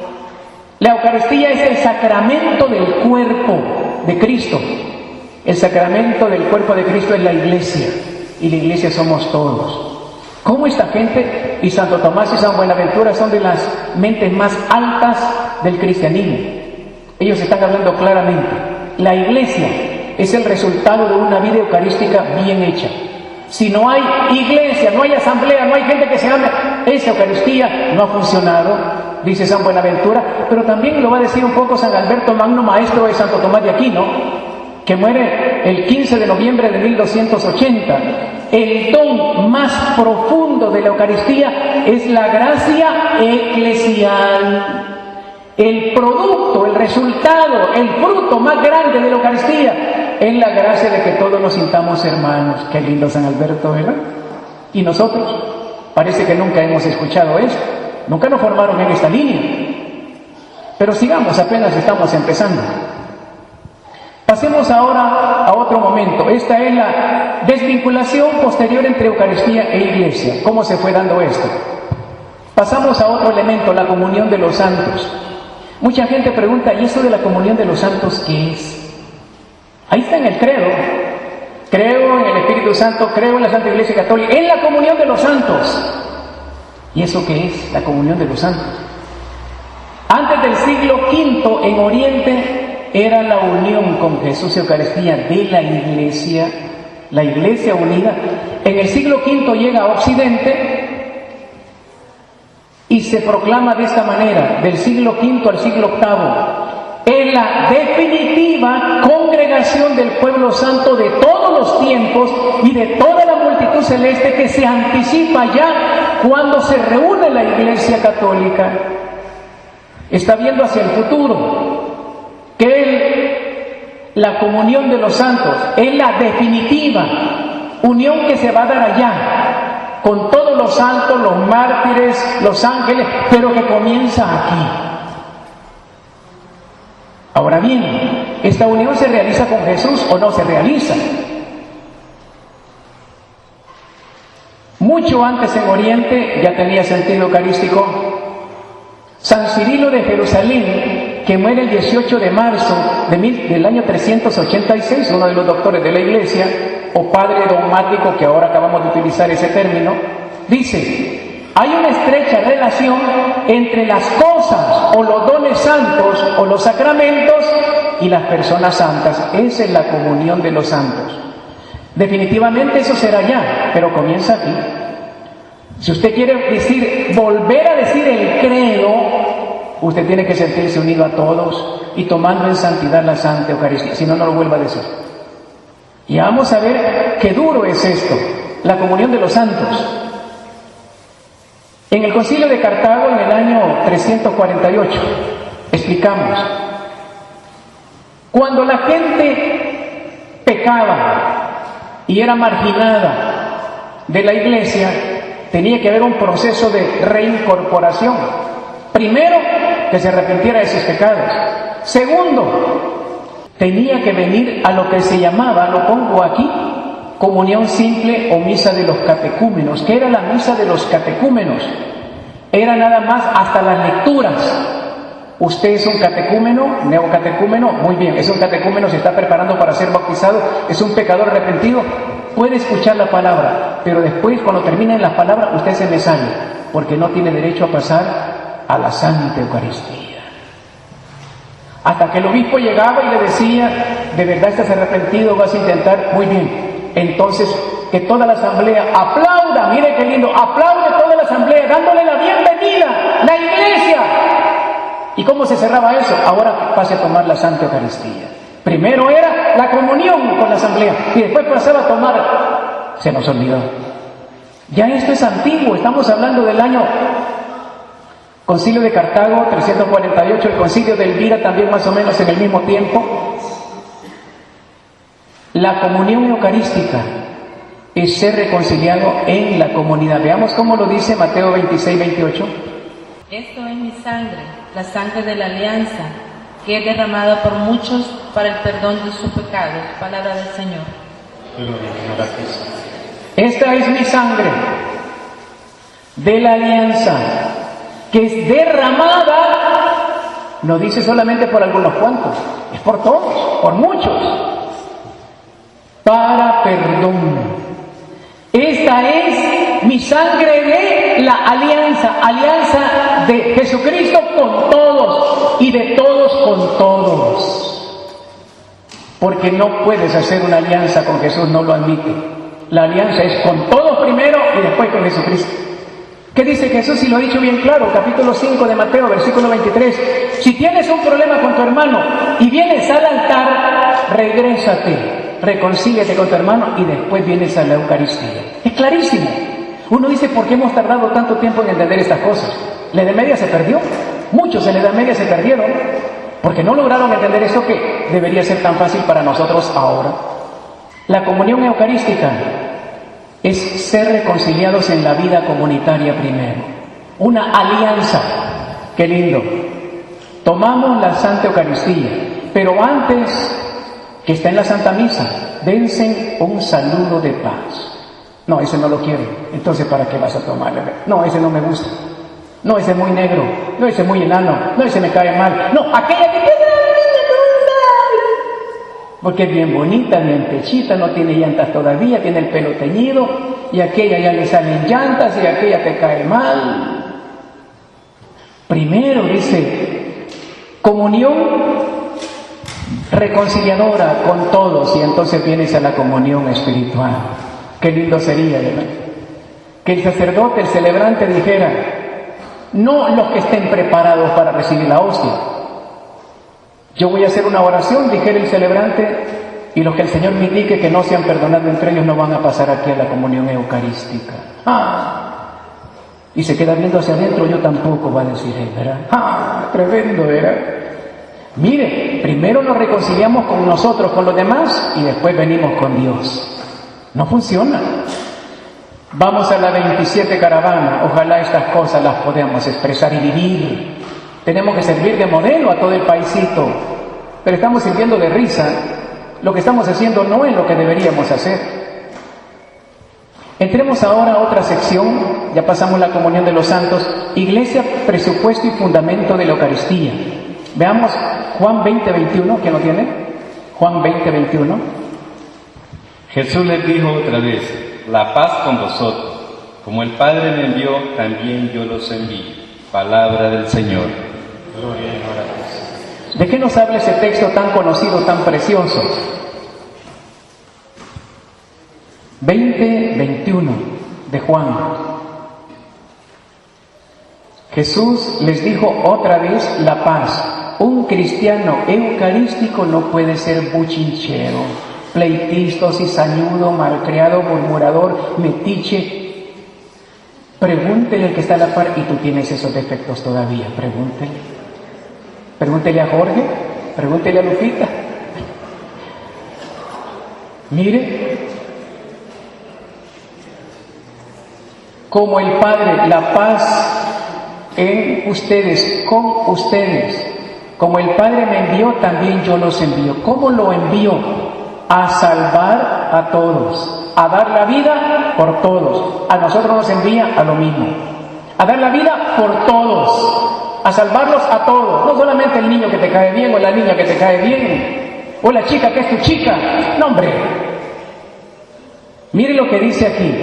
[SPEAKER 1] La Eucaristía es el sacramento del cuerpo de Cristo. El sacramento del cuerpo de Cristo es la iglesia, y la iglesia somos todos. ¿Cómo esta gente, y Santo Tomás y San Buenaventura son de las mentes más altas del cristianismo? Ellos están hablando claramente. La iglesia es el resultado de una vida eucarística bien hecha. Si no hay iglesia, no hay asamblea, no hay gente que se ame, esa Eucaristía no ha funcionado, dice San Buenaventura. Pero también lo va a decir un poco San Alberto Magno, maestro de Santo Tomás de Aquino, que muere el 15 de noviembre de 1280. el don más profundo de la Eucaristía es la gracia eclesial. El producto, el resultado, el fruto más grande de la Eucaristía es la gracia de que todos nos sintamos hermanos. Qué lindo San Alberto, ¿verdad? Y nosotros, parece que nunca hemos escuchado esto, nunca nos formaron en esta línea. Pero sigamos, apenas estamos empezando. Pasemos ahora a otro momento. Esta es la desvinculación posterior entre Eucaristía e Iglesia. ¿Cómo se fue dando esto? Pasamos a otro elemento, la comunión de los santos. Mucha gente pregunta, ¿y eso de la comunión de los santos qué es? Ahí está en el credo. Creo en el Espíritu Santo, creo en la Santa Iglesia Católica, en la comunión de los santos. ¿Y eso qué es? La comunión de los santos. Antes del siglo V en Oriente era la unión con Jesús y Eucaristía de la Iglesia unida. En el siglo V llega a Occidente y se proclama de esta manera, del siglo V al siglo VIII, es la definitiva congregación del pueblo santo de todos los tiempos y de toda la multitud celeste que se anticipa ya cuando se reúne la Iglesia Católica. Está viendo hacia el futuro, que la comunión de los santos es la definitiva unión que se va a dar allá, con todos los santos, los mártires, los ángeles, pero que comienza aquí. Ahora bien, ¿esta unión se realiza con Jesús o no se realiza? Mucho antes en Oriente ya tenía sentido eucarístico. San Cirilo de Jerusalén, que muere el 18 de marzo del año 386, uno de los doctores de la Iglesia, o padre dogmático, que ahora acabamos de utilizar ese término, dice: hay una estrecha relación entre las cosas o los dones santos o los sacramentos y las personas santas. Esa es la comunión de los santos. Definitivamente eso será ya, pero comienza aquí. Si usted quiere decir, volver a decir el credo, usted tiene que sentirse unido a todos y tomando en santidad la Santa Eucaristía, si no, no lo vuelva a decir. Y vamos a ver qué duro es esto, la comunión de los santos. En el Concilio de Cartago, en el año 348, explicamos, cuando la gente pecaba y era marginada de la Iglesia, tenía que haber un proceso de reincorporación. Primero, que se arrepintiera de sus pecados. Segundo, tenía que venir a lo que se llamaba, lo pongo aquí, comunión simple o misa de los catecúmenos. ¿Qué era la misa de los catecúmenos? Era nada más hasta las lecturas. Usted es un catecúmeno, neocatecúmeno, muy bien, es un catecúmeno, se está preparando para ser bautizado, es un pecador arrepentido, puede escuchar la palabra, pero después cuando terminen las palabras usted se me sale, porque no tiene derecho a pasar a la Santa Eucaristía. Hasta que el obispo llegaba y le decía, de verdad estás arrepentido, vas a intentar, muy bien, entonces que toda la asamblea aplauda, mire qué lindo, aplaude toda la asamblea, dándole la bienvenida, la Iglesia. ¿Y cómo se cerraba eso? Ahora pase a tomar la Santa Eucaristía. Primero era la comunión con la asamblea y después pasaba a tomar. Se nos olvidó. Ya esto es antiguo, estamos hablando del año Concilio de Cartago, 348, el Concilio de Elvira también más o menos en el mismo tiempo. La comunión eucarística es ser reconciliado en la comunidad. Veamos cómo lo dice Mateo 26, 28.
[SPEAKER 4] Esto es mi sangre, la sangre de la alianza, que es derramada por muchos para el perdón de sus pecados. Palabra del Señor.
[SPEAKER 1] Esta es mi sangre de la alianza, que es derramada, no dice solamente por algunos cuantos, es por todos, por muchos, para perdón. Esta es mi sangre de la alianza, alianza de Jesucristo con todos y de todos con todos. Porque no puedes hacer una alianza con Jesús, no lo admite. La alianza es con todos primero y después con Jesucristo. ¿Qué dice Jesús? Y lo ha dicho bien claro, capítulo 5 de Mateo, versículo 23. Si tienes un problema con tu hermano y vienes al altar, regrésate. reconcíliate con tu hermano y después vienes a la Eucaristía. Es clarísimo. Uno dice, ¿por qué hemos tardado tanto tiempo en entender estas cosas? La Edad Media se perdió. Muchos en la Edad Media se perdieron porque no lograron entender eso que debería ser tan fácil para nosotros ahora. La comunión eucarística es ser reconciliados en la vida comunitaria primero. Una alianza. Qué lindo. Tomamos la Santa Eucaristía, pero antes que está en la Santa Misa, dense un saludo de paz. No, ese no lo quiero. Entonces, ¿para qué vas a tomarle? No, ese no me gusta. No, ese es muy negro. No, ese es muy enano. No, ese me cae mal. No, aquella que tiene la porque es bien bonita, bien pechita, no tiene llantas todavía, tiene el pelo teñido, y aquella ya le salen llantas y aquella te cae mal. Primero dice, comunión reconciliadora con todos, y entonces vienes a la comunión espiritual. Qué lindo sería, ¿verdad? Que el sacerdote, el celebrante dijera, no los que estén preparados para recibir la hostia. Yo voy a hacer una oración, dijera el celebrante, y los que el Señor me indique que no se han perdonado entre ellos no van a pasar aquí a la comunión eucarística. Y se queda viendo hacia adentro, yo tampoco, va a decir él, ¿verdad? Tremendo, ¿verdad? Mire, primero nos reconciliamos con nosotros, con los demás, y después venimos con Dios. No funciona. Vamos a la 27 caravana, ojalá estas cosas las podamos expresar y vivir. Tenemos que servir de modelo a todo el paisito, pero estamos sirviendo de risa. Lo que estamos haciendo no es lo que deberíamos hacer. Entremos ahora a otra sección, ya pasamos la comunión de los santos, Iglesia, presupuesto y fundamento de la Eucaristía. Veamos Juan 20:21, ¿quién lo tiene? Juan 20:21.
[SPEAKER 5] Jesús les dijo otra vez, la paz con vosotros. Como el Padre me envió, también yo los envío. Palabra del Señor.
[SPEAKER 3] Gloria y honor a Dios.
[SPEAKER 1] ¿De qué nos habla ese texto tan conocido, tan precioso? 20:21 de Juan. Jesús les dijo otra vez la paz. Un cristiano eucarístico no puede ser buchinchero, pleitisto, cizañudo, malcriado, murmurador, metiche. Pregúntele al que está a la par, y tú tienes esos defectos todavía, pregúntele. Pregúntele a Jorge, pregúntele a Lupita. Mire, como el Padre, la paz en ustedes, con ustedes. Como el Padre me envió, también yo los envío. ¿Cómo lo envío? A salvar a todos, a dar la vida por todos. A nosotros nos envía a lo mismo, a dar la vida por todos, a salvarlos a todos, no solamente el niño que te cae bien o la niña que te cae bien o la chica que es tu chica. No, hombre, mire lo que dice aquí.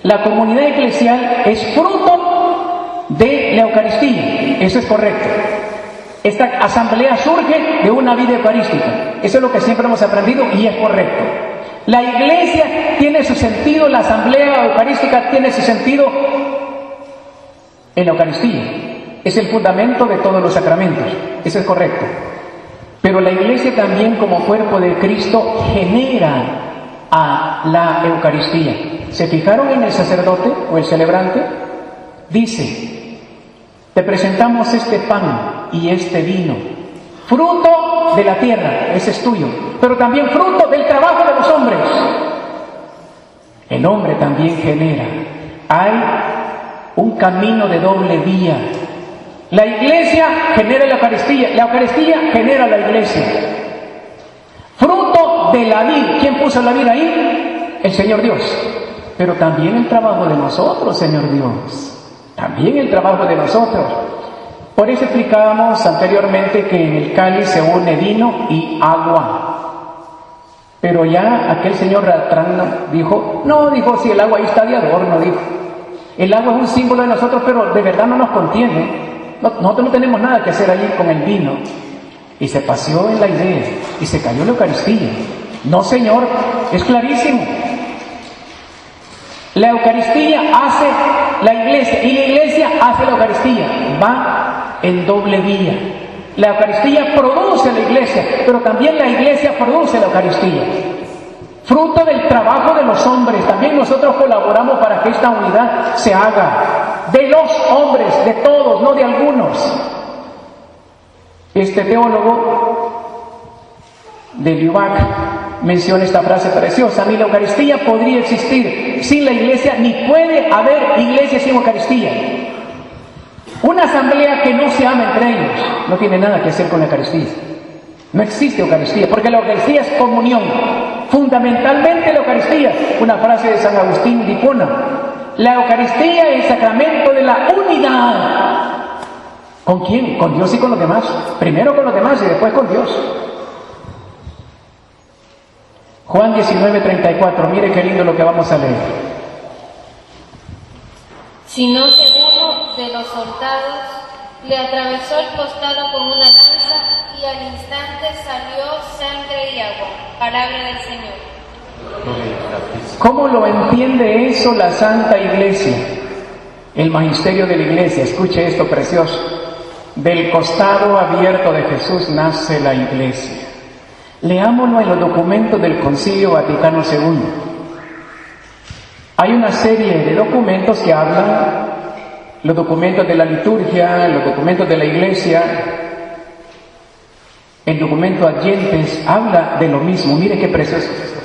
[SPEAKER 1] La comunidad eclesial es fruto de la Eucaristía, eso es correcto. Esta asamblea surge de una vida eucarística, eso es lo que siempre hemos aprendido y es correcto. La iglesia tiene su sentido, la asamblea eucarística tiene su sentido en la Eucaristía. Es el fundamento de todos los sacramentos, eso es correcto. Pero la iglesia también, como cuerpo de Cristo, genera a la Eucaristía. ¿Se fijaron en el sacerdote o el celebrante? Dice, te presentamos este pan y este vino, fruto de la tierra, ese es tuyo, pero también fruto del trabajo de los hombres. El hombre también genera. Hay un camino de doble vía. La iglesia genera la Eucaristía genera la iglesia. Fruto de la vid. ¿Quién puso la vid ahí? El Señor Dios. Pero también el trabajo de nosotros, Señor Dios. También el trabajo de nosotros. Por eso explicábamos anteriormente que en el cáliz se une vino y agua. Pero ya aquel señor Ratrán dijo, no, dijo, si el agua ahí está de adorno, dijo. El agua es un símbolo de nosotros, pero de verdad no nos contiene. Nosotros no tenemos nada que hacer allí con el vino. Y se paseó en la idea y se cayó la Eucaristía. No, Señor, es clarísimo. La Eucaristía hace la iglesia y la iglesia hace la Eucaristía. Va en doble vía. La Eucaristía produce la iglesia, pero también la iglesia produce la Eucaristía. fruto del trabajo de los hombres. También nosotros colaboramos para que esta unidad se haga, de los hombres, de todos, no de algunos. Este teólogo de Liubac menciona esta frase preciosa: ni la Eucaristía podría existir sin la Iglesia, ni puede haber Iglesia sin Eucaristía. Una asamblea que no se ama entre ellos no tiene nada que hacer con la Eucaristía. No existe Eucaristía, porque la Eucaristía es comunión. Fundamentalmente la Eucaristía, una frase de San Agustín de Hipona: la Eucaristía es el sacramento de la unidad. ¿Con quién? Con Dios y con los demás. Primero con los demás y después con Dios. Juan 19:34, mire qué lindo lo que vamos a leer.
[SPEAKER 6] Sino que uno de los soldados le atravesó el costado con una lanza y al instante salió sangre y agua. Palabra del Señor.
[SPEAKER 1] ¿Cómo lo entiende eso la Santa Iglesia? El magisterio de la Iglesia. Escuche esto precioso. Del costado abierto de Jesús nace la Iglesia. Leámoslo en los documentos del Concilio Vaticano II. Hay una serie de documentos que hablan, los documentos de la liturgia, los documentos de la Iglesia, el documento Adyentes habla de lo mismo. Mire qué precioso es esto.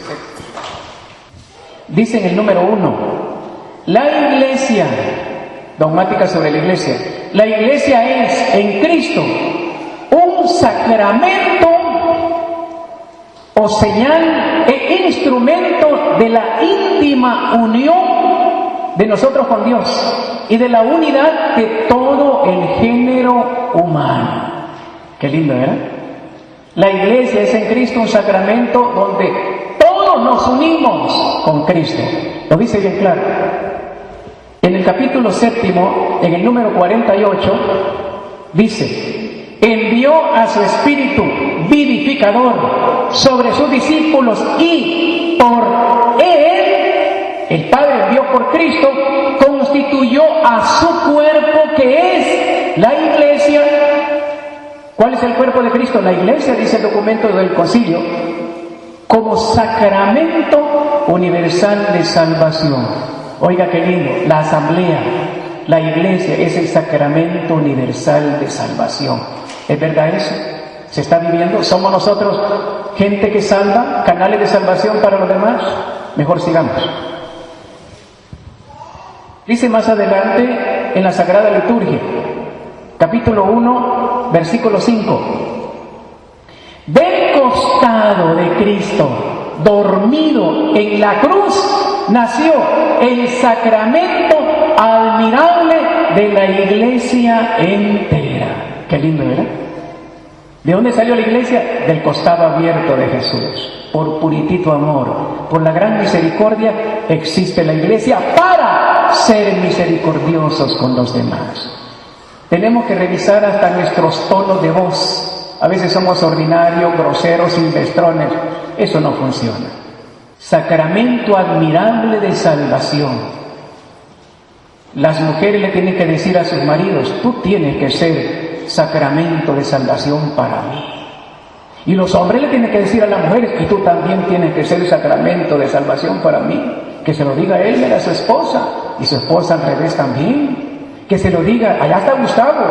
[SPEAKER 1] Dice en el número 1, la Iglesia, dogmática sobre la Iglesia. La Iglesia es en Cristo un sacramento o señal e instrumento de la íntima unión de nosotros con Dios y de la unidad de todo el género humano. Qué lindo, ¿verdad? La Iglesia es en Cristo un sacramento donde todos nos unimos con Cristo. Lo dice bien claro. En el capítulo 7, en el número 48, dice: envió a su Espíritu vivificador sobre sus discípulos y por Él, el Padre envió por Cristo, constituyó a su cuerpo, que es la Iglesia. ¿Cuál es el cuerpo de Cristo? La Iglesia, dice el documento del Concilio, como sacramento universal de salvación. Oiga qué lindo, la asamblea, la Iglesia es el sacramento universal de salvación. ¿Es verdad eso? ¿Se está viviendo? ¿Somos nosotros gente que salva, canales de salvación para los demás? Mejor sigamos. Dice más adelante en la Sagrada Liturgia, capítulo 1, versículo 5. Del costado de Cristo, dormido en la cruz, nació el sacramento admirable de la Iglesia entera. Qué lindo, ¿verdad? ¿De dónde salió la Iglesia? Del costado abierto de Jesús. Por puritito amor, por la gran misericordia, existe la Iglesia para ser misericordiosos con los demás. Tenemos que revisar hasta nuestros tonos de voz. A veces somos ordinarios, groseros, silvestrones. Eso no funciona. Sacramento admirable de salvación. Las mujeres le tienen que decir a sus maridos: tú tienes que ser sacramento de salvación para mí. Y los hombres le tienen que decir a las mujeres: y tú también tienes que ser sacramento de salvación para mí. Que se lo diga él a su esposa, y su esposa al revés también. Que se lo diga, allá está Gustavo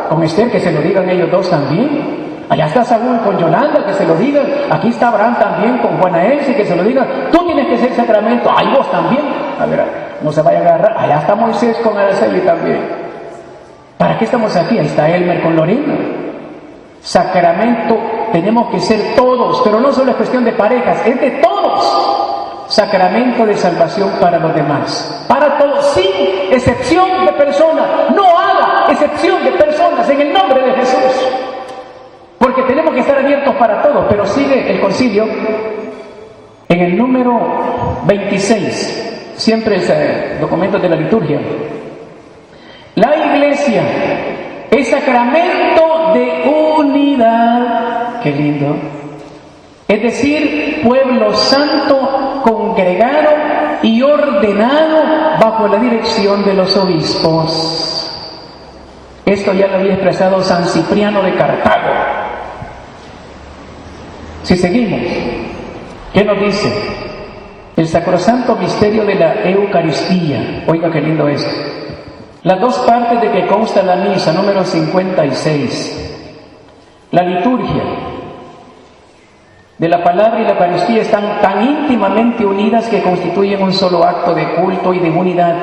[SPEAKER 1] con Esther, que se lo digan ellos dos también. Allá está Saúl con Yolanda, que se lo digan. Aquí está Abraham también con Juana Elsie, que se lo digan. Tú tienes que ser sacramento. Ay, vos también. A ver, no se vaya a agarrar. Allá está Moisés con Araceli también. ¿Para qué estamos aquí? Ahí está Elmer con Lorena. Sacramento, tenemos que ser todos, pero no solo es cuestión de parejas, es de todos. Sacramento de salvación para los demás. Para todos, sin excepción de personas. No haga excepción de personas en el nombre de Jesús. Porque tenemos que estar abiertos para todos, pero sigue el concilio en el número 26, siempre es documento de la liturgia. La Iglesia es sacramento de unidad, qué lindo, es decir, pueblo santo, congregado y ordenado bajo la dirección de los obispos. Esto ya lo había expresado San Cipriano de Cartago. Si seguimos, ¿qué nos dice? sacrosanto misterio de la Eucaristía. Oiga qué lindo es. Las dos partes de que consta la misa, número 56. La liturgia de la palabra y la Eucaristía están tan íntimamente unidas que constituyen un solo acto de culto y de unidad.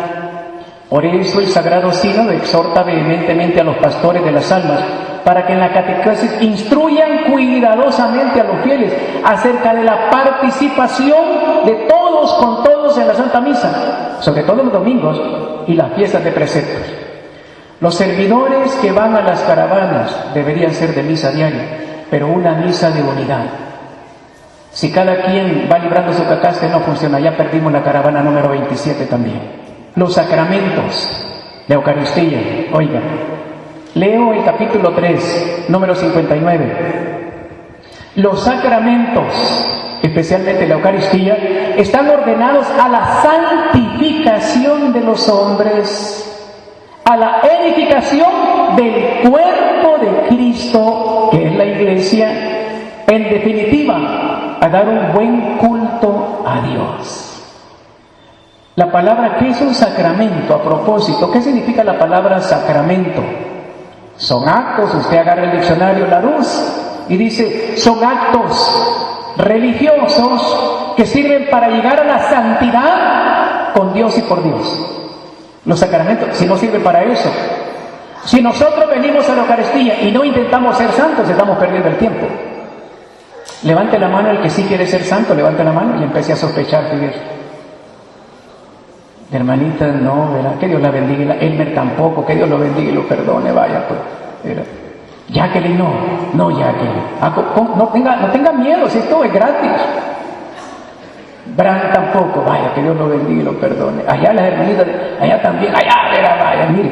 [SPEAKER 1] Por eso el Sagrado Sínodo exhorta vehementemente a los pastores de las almas para que en la catequesis instruyan cuidadosamente a los fieles acerca de la participación de todos con todos en la Santa Misa, sobre todo los domingos y las fiestas de preceptos. Los servidores que van a las caravanas deberían ser de misa diaria, pero una misa de unidad. Si cada quien va librando su cacaste, no funciona. Ya perdimos la caravana número 27 también. Los sacramentos, la Eucaristía. Oiga, leo el capítulo 3, número 59. Los sacramentos, especialmente la Eucaristía, están ordenados a la santificación de los hombres, a la edificación del cuerpo de Cristo, que es la Iglesia. En definitiva, a dar un buen culto a Dios. La palabra, ¿qué es un sacramento? A propósito, ¿qué significa la palabra sacramento? Son actos, usted agarra el diccionario Larousse y dice, son actos religiosos que sirven para llegar a la santidad con Dios y por Dios. Los sacramentos, si no sirven para eso, si nosotros venimos a la Eucaristía y no intentamos ser santos, estamos perdiendo el tiempo. Levante la mano el que sí quiere ser santo, levante la mano y empecé a sospechar, fíjese. Hermanita, no, ¿verdad? Que Dios la bendiga, Elmer tampoco, que Dios lo bendiga y lo perdone, vaya, pues. ¿Verdad? Jacqueline, no Jacqueline. No tenga miedo, si esto es gratis. Bran tampoco, vaya, que Dios lo bendiga y lo perdone. Allá las hermanitas, allá también, allá, verá, vaya, mire.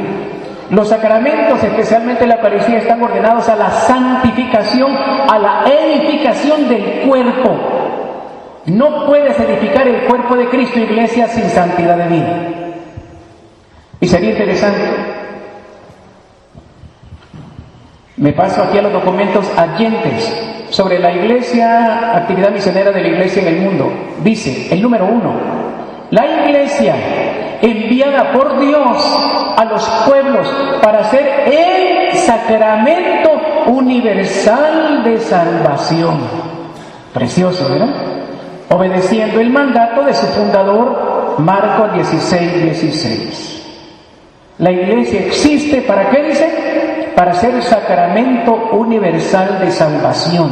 [SPEAKER 1] Los sacramentos, especialmente la Eucaristía, están ordenados a la santificación, a la edificación del cuerpo. No puedes edificar el cuerpo de Cristo, Iglesia, sin santidad de vida. Y sería interesante. Me paso aquí a los documentos adyentes sobre la Iglesia, actividad misionera de la Iglesia en el mundo. Dice, el número 1, la Iglesia enviada por Dios a los pueblos para hacer el sacramento universal de salvación. Precioso, ¿verdad? Obedeciendo el mandato de su fundador, Marcos 16:16. La Iglesia existe, ¿para qué dice? Para hacer el sacramento universal de salvación,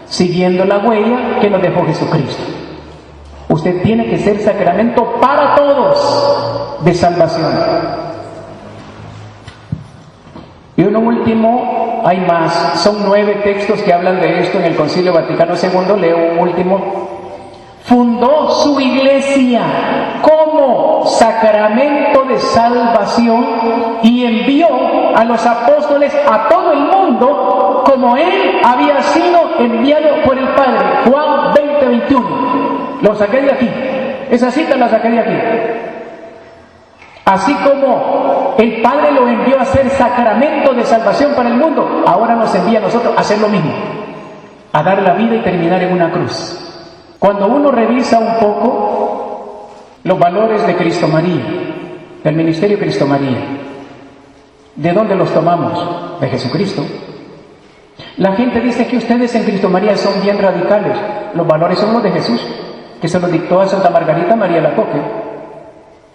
[SPEAKER 1] siguiendo la huella que nos dejó Jesucristo. Usted tiene que ser sacramento para todos de salvación. Y uno último, hay más, son 9 textos que hablan de esto en el Concilio Vaticano II, leo un último. Fundó su Iglesia como sacramento de salvación y envió a los apóstoles a todo el mundo como él había sido enviado por el Padre. Juan 20:21. Lo saqué de aquí. Esa cita la saqué de aquí. Así como el Padre lo envió a ser sacramento de salvación para el mundo, ahora nos envía a nosotros a hacer lo mismo, a dar la vida y terminar en una cruz. Cuando uno revisa un poco los valores de Cristo María, del ministerio Cristo María, ¿de dónde los tomamos? De Jesucristo. La gente dice que ustedes en Cristo María son bien radicales. Los valores son los de Jesús, que se los dictó a Santa Margarita María Lacoque.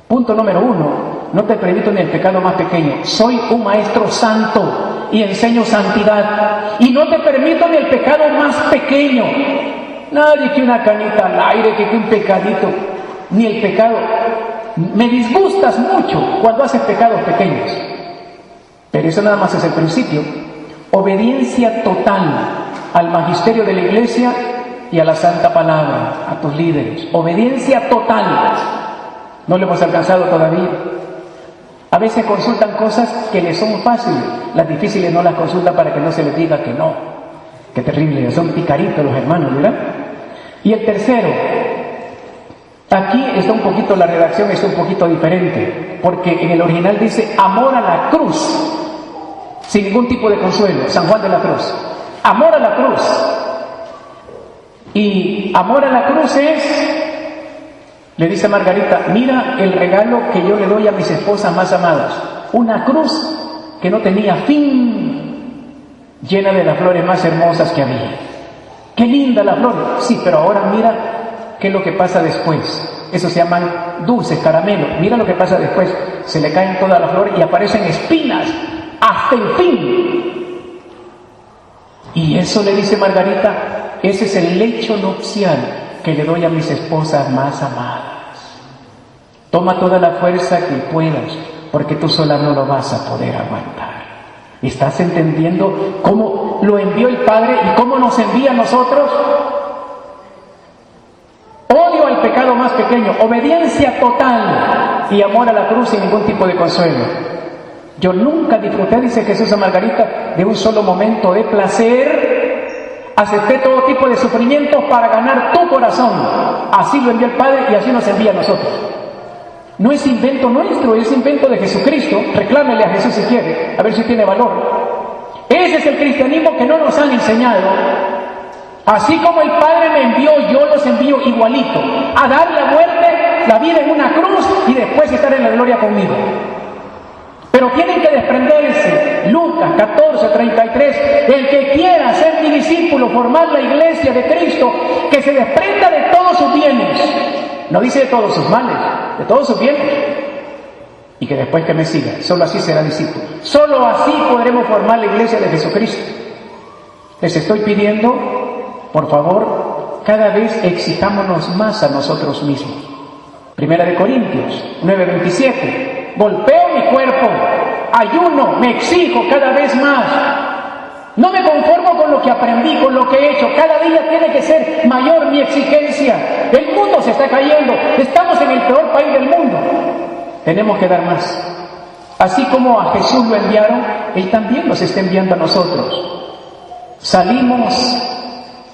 [SPEAKER 1] Punto número 1, no te permito ni el pecado más pequeño. Soy un maestro santo y enseño santidad. Y no te permito ni el pecado más pequeño. Nadie que una canita al aire, que un pecadito, ni el pecado. Me disgustas mucho cuando haces pecados pequeños. Pero eso nada más es el principio. Obediencia total al magisterio de la Iglesia y a la Santa Palabra, a tus líderes. Obediencia total. No lo hemos alcanzado todavía. A veces consultan cosas que les son fáciles. Las difíciles no las consultan para que no se les diga que no. Qué terrible, son picaritos los hermanos, ¿verdad? Y el tercero, aquí está un poquito, la redacción está un poquito diferente, porque en el original dice amor a la cruz, sin ningún tipo de consuelo, San Juan de la Cruz. Amor a la cruz. Y amor a la cruz es Le dice a Margarita, mira el regalo que yo le doy a mis esposas más amadas, una cruz que no tenía fin, llena de las flores más hermosas que había. ¡Qué linda la flor! Sí, pero ahora mira qué es lo que pasa después. Eso se llaman dulces, caramelos. Mira lo que pasa después. Se le caen todas las flores y aparecen espinas hasta el fin. Y eso, le dice Margarita, ese es el lecho nupcial que le doy a mis esposas más amadas. Toma toda la fuerza que puedas, porque tú sola no lo vas a poder aguantar. ¿Estás entendiendo cómo lo envió el Padre y cómo nos envía a nosotros? Odio al pecado más pequeño, obediencia total y amor a la cruz sin ningún tipo de consuelo. Yo nunca disfruté, dice Jesús a Margarita, de un solo momento de placer. Acepté todo tipo de sufrimientos para ganar tu corazón. Así lo envió el Padre y así nos envía a nosotros. No es invento nuestro, es invento de Jesucristo. Reclámele a Jesús si quiere, a ver si tiene valor. Ese es el cristianismo que no nos han enseñado. Así como el Padre me envió, yo los envío igualito, a dar la muerte, la vida en una cruz y después estar en la gloria conmigo. Pero tienen que desprenderse. Lucas 14:33, el que quiera ser mi discípulo, formar la iglesia de Cristo, que se desprenda de todos sus bienes. No dice de todos sus males, de todos sus bienes. Y que después que me siga, solo así será discípulo. Solo así podremos formar la iglesia de Jesucristo. Les estoy pidiendo, por favor, cada vez exijámonos más a nosotros mismos. Primera de Corintios 9:27, golpeo mi cuerpo, ayuno, me exijo cada vez más. No me conformo con lo que aprendí, con lo que he hecho. Cada día tiene que ser mayor mi exigencia. El mundo se está cayendo. Estamos en el peor país del mundo. Tenemos que dar más. Así como a Jesús lo enviaron, Él también nos está enviando a nosotros. Salimos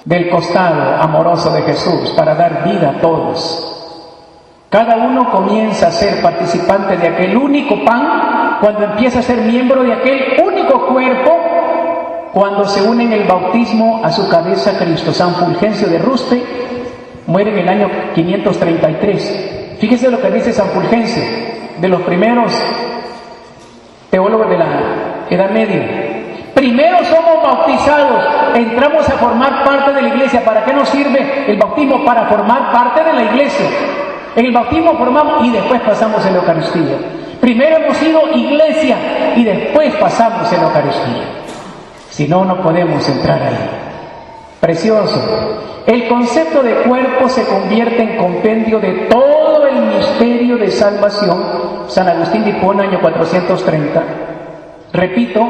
[SPEAKER 1] del costado amoroso de Jesús para dar vida a todos. Cada uno comienza a ser participante de aquel único pan cuando empieza a ser miembro de aquel único cuerpo, cuando se une en el bautismo a su cabeza Cristo. San Fulgencio de Ruspe muere en el año 533. Fíjese lo que dice San Fulgencio, de los primeros teólogos de la Edad Media. Primero somos bautizados, entramos a formar parte de la iglesia. ¿Para qué nos sirve el bautismo? Para formar parte de la iglesia. En el bautismo formamos y después pasamos en la Eucaristía. Primero hemos sido iglesia y después pasamos en la Eucaristía. Si no, no podemos entrar ahí. Precioso. El concepto de cuerpo se convierte en compendio de todo el misterio de salvación. San Agustín de Hipona, año 430. Repito,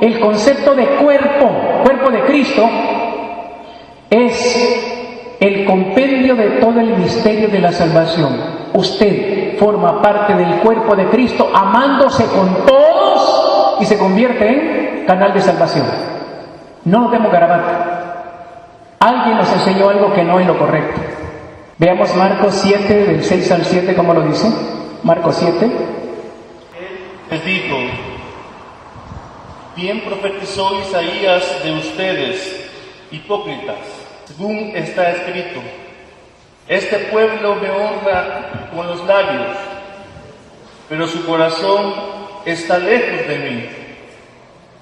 [SPEAKER 1] el concepto de cuerpo de Cristo, es el compendio de todo el misterio de la salvación. Usted forma parte del cuerpo de Cristo, amándose con todos y se convierte en canal de salvación. No nos demos garabato. Alguien nos enseñó algo que no es lo correcto. Veamos Marcos 7, del 6 al 7, ¿cómo lo dice? Marcos 7.
[SPEAKER 7] Les dijo: bien profetizó Isaías de ustedes, hipócritas, según está escrito: este pueblo me honra con los labios, pero su corazón está lejos de mí.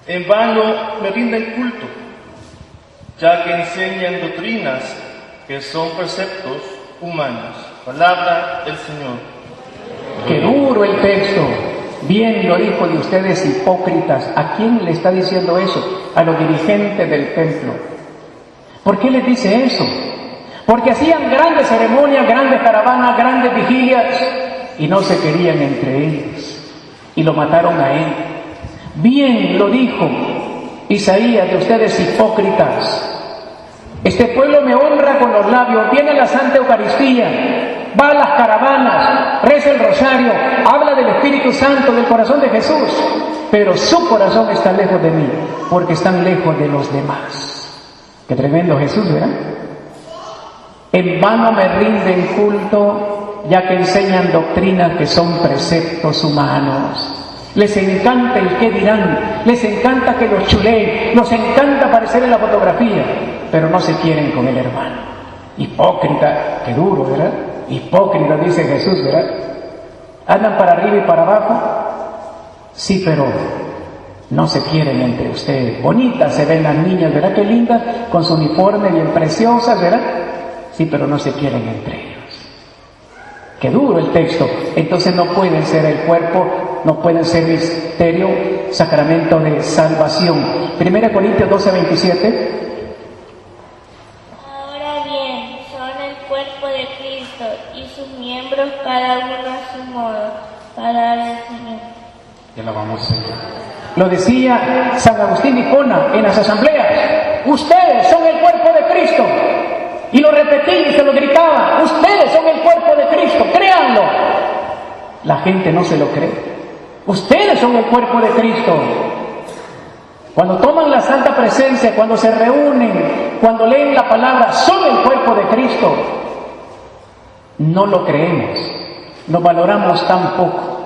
[SPEAKER 7] En vano me rinden culto, ya que enseñan doctrinas que son preceptos humanos. Palabra del Señor.
[SPEAKER 1] Qué duro el texto. Bien lo dijo de ustedes, hipócritas. ¿A quién le está diciendo eso? A los dirigentes del templo. ¿Por qué les dice eso? Porque hacían grandes ceremonias, grandes caravanas, grandes vigilias y no se querían entre ellos y lo mataron a él. Bien lo dijo Isaías de ustedes, hipócritas. Este pueblo me honra con los labios, viene a la Santa Eucaristía, va a las caravanas, reza el rosario, habla del Espíritu Santo, del corazón de Jesús, pero su corazón está lejos de mí, porque están lejos de los demás. Qué tremendo Jesús, ¿verdad? En vano me rinden culto, ya que enseñan doctrinas que son preceptos humanos. Les encanta el qué dirán, les encanta que los chuleen, nos encanta aparecer en la fotografía, pero no se quieren con el hermano. Hipócrita, qué duro, ¿verdad? hipócritas, dice Jesús, ¿verdad? Andan para arriba y para abajo, sí, pero no se quieren entre ustedes. Bonitas se ven las niñas, ¿verdad? Qué lindas, con su uniforme bien preciosas, ¿verdad? Sí, pero no se quieren entre ellos. Qué duro el texto. Entonces no pueden ser el cuerpo, no pueden ser misterio, sacramento de salvación. 1 Corintios 12:27.
[SPEAKER 8] Ahora bien, son el cuerpo de Cristo y sus miembros cada uno a su modo. Palabra del Señor.
[SPEAKER 3] Ya la vamos a seguir.
[SPEAKER 1] Lo decía San Agustín de Hipona en las asambleas. Ustedes son el cuerpo de Cristo. Y lo repetí y se lo gritaba. Ustedes son el cuerpo de Cristo, créanlo. La gente no se lo cree. Ustedes son el cuerpo de Cristo. Cuando toman la Santa Presencia, cuando se reúnen, cuando leen la palabra, son el cuerpo de Cristo. No lo creemos, no valoramos tan poco.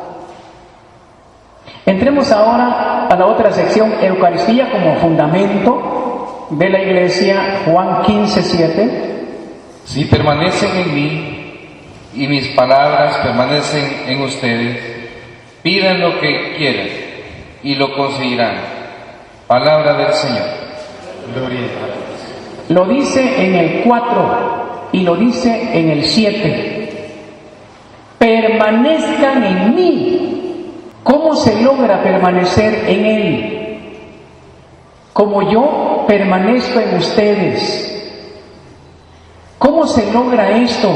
[SPEAKER 1] Entremos ahora a la otra sección, Eucaristía como fundamento de la Iglesia, Juan 15:7.
[SPEAKER 9] Si permanecen en mí y mis palabras permanecen en ustedes, pidan lo que quieran y lo conseguirán. Palabra del Señor.
[SPEAKER 3] Gloria a Dios.
[SPEAKER 1] Lo dice en el 4 y lo dice en el 7. Permanezcan en mí. ¿Cómo se logra permanecer en Él? Como yo permanezco en ustedes. ¿Cómo se logra esto?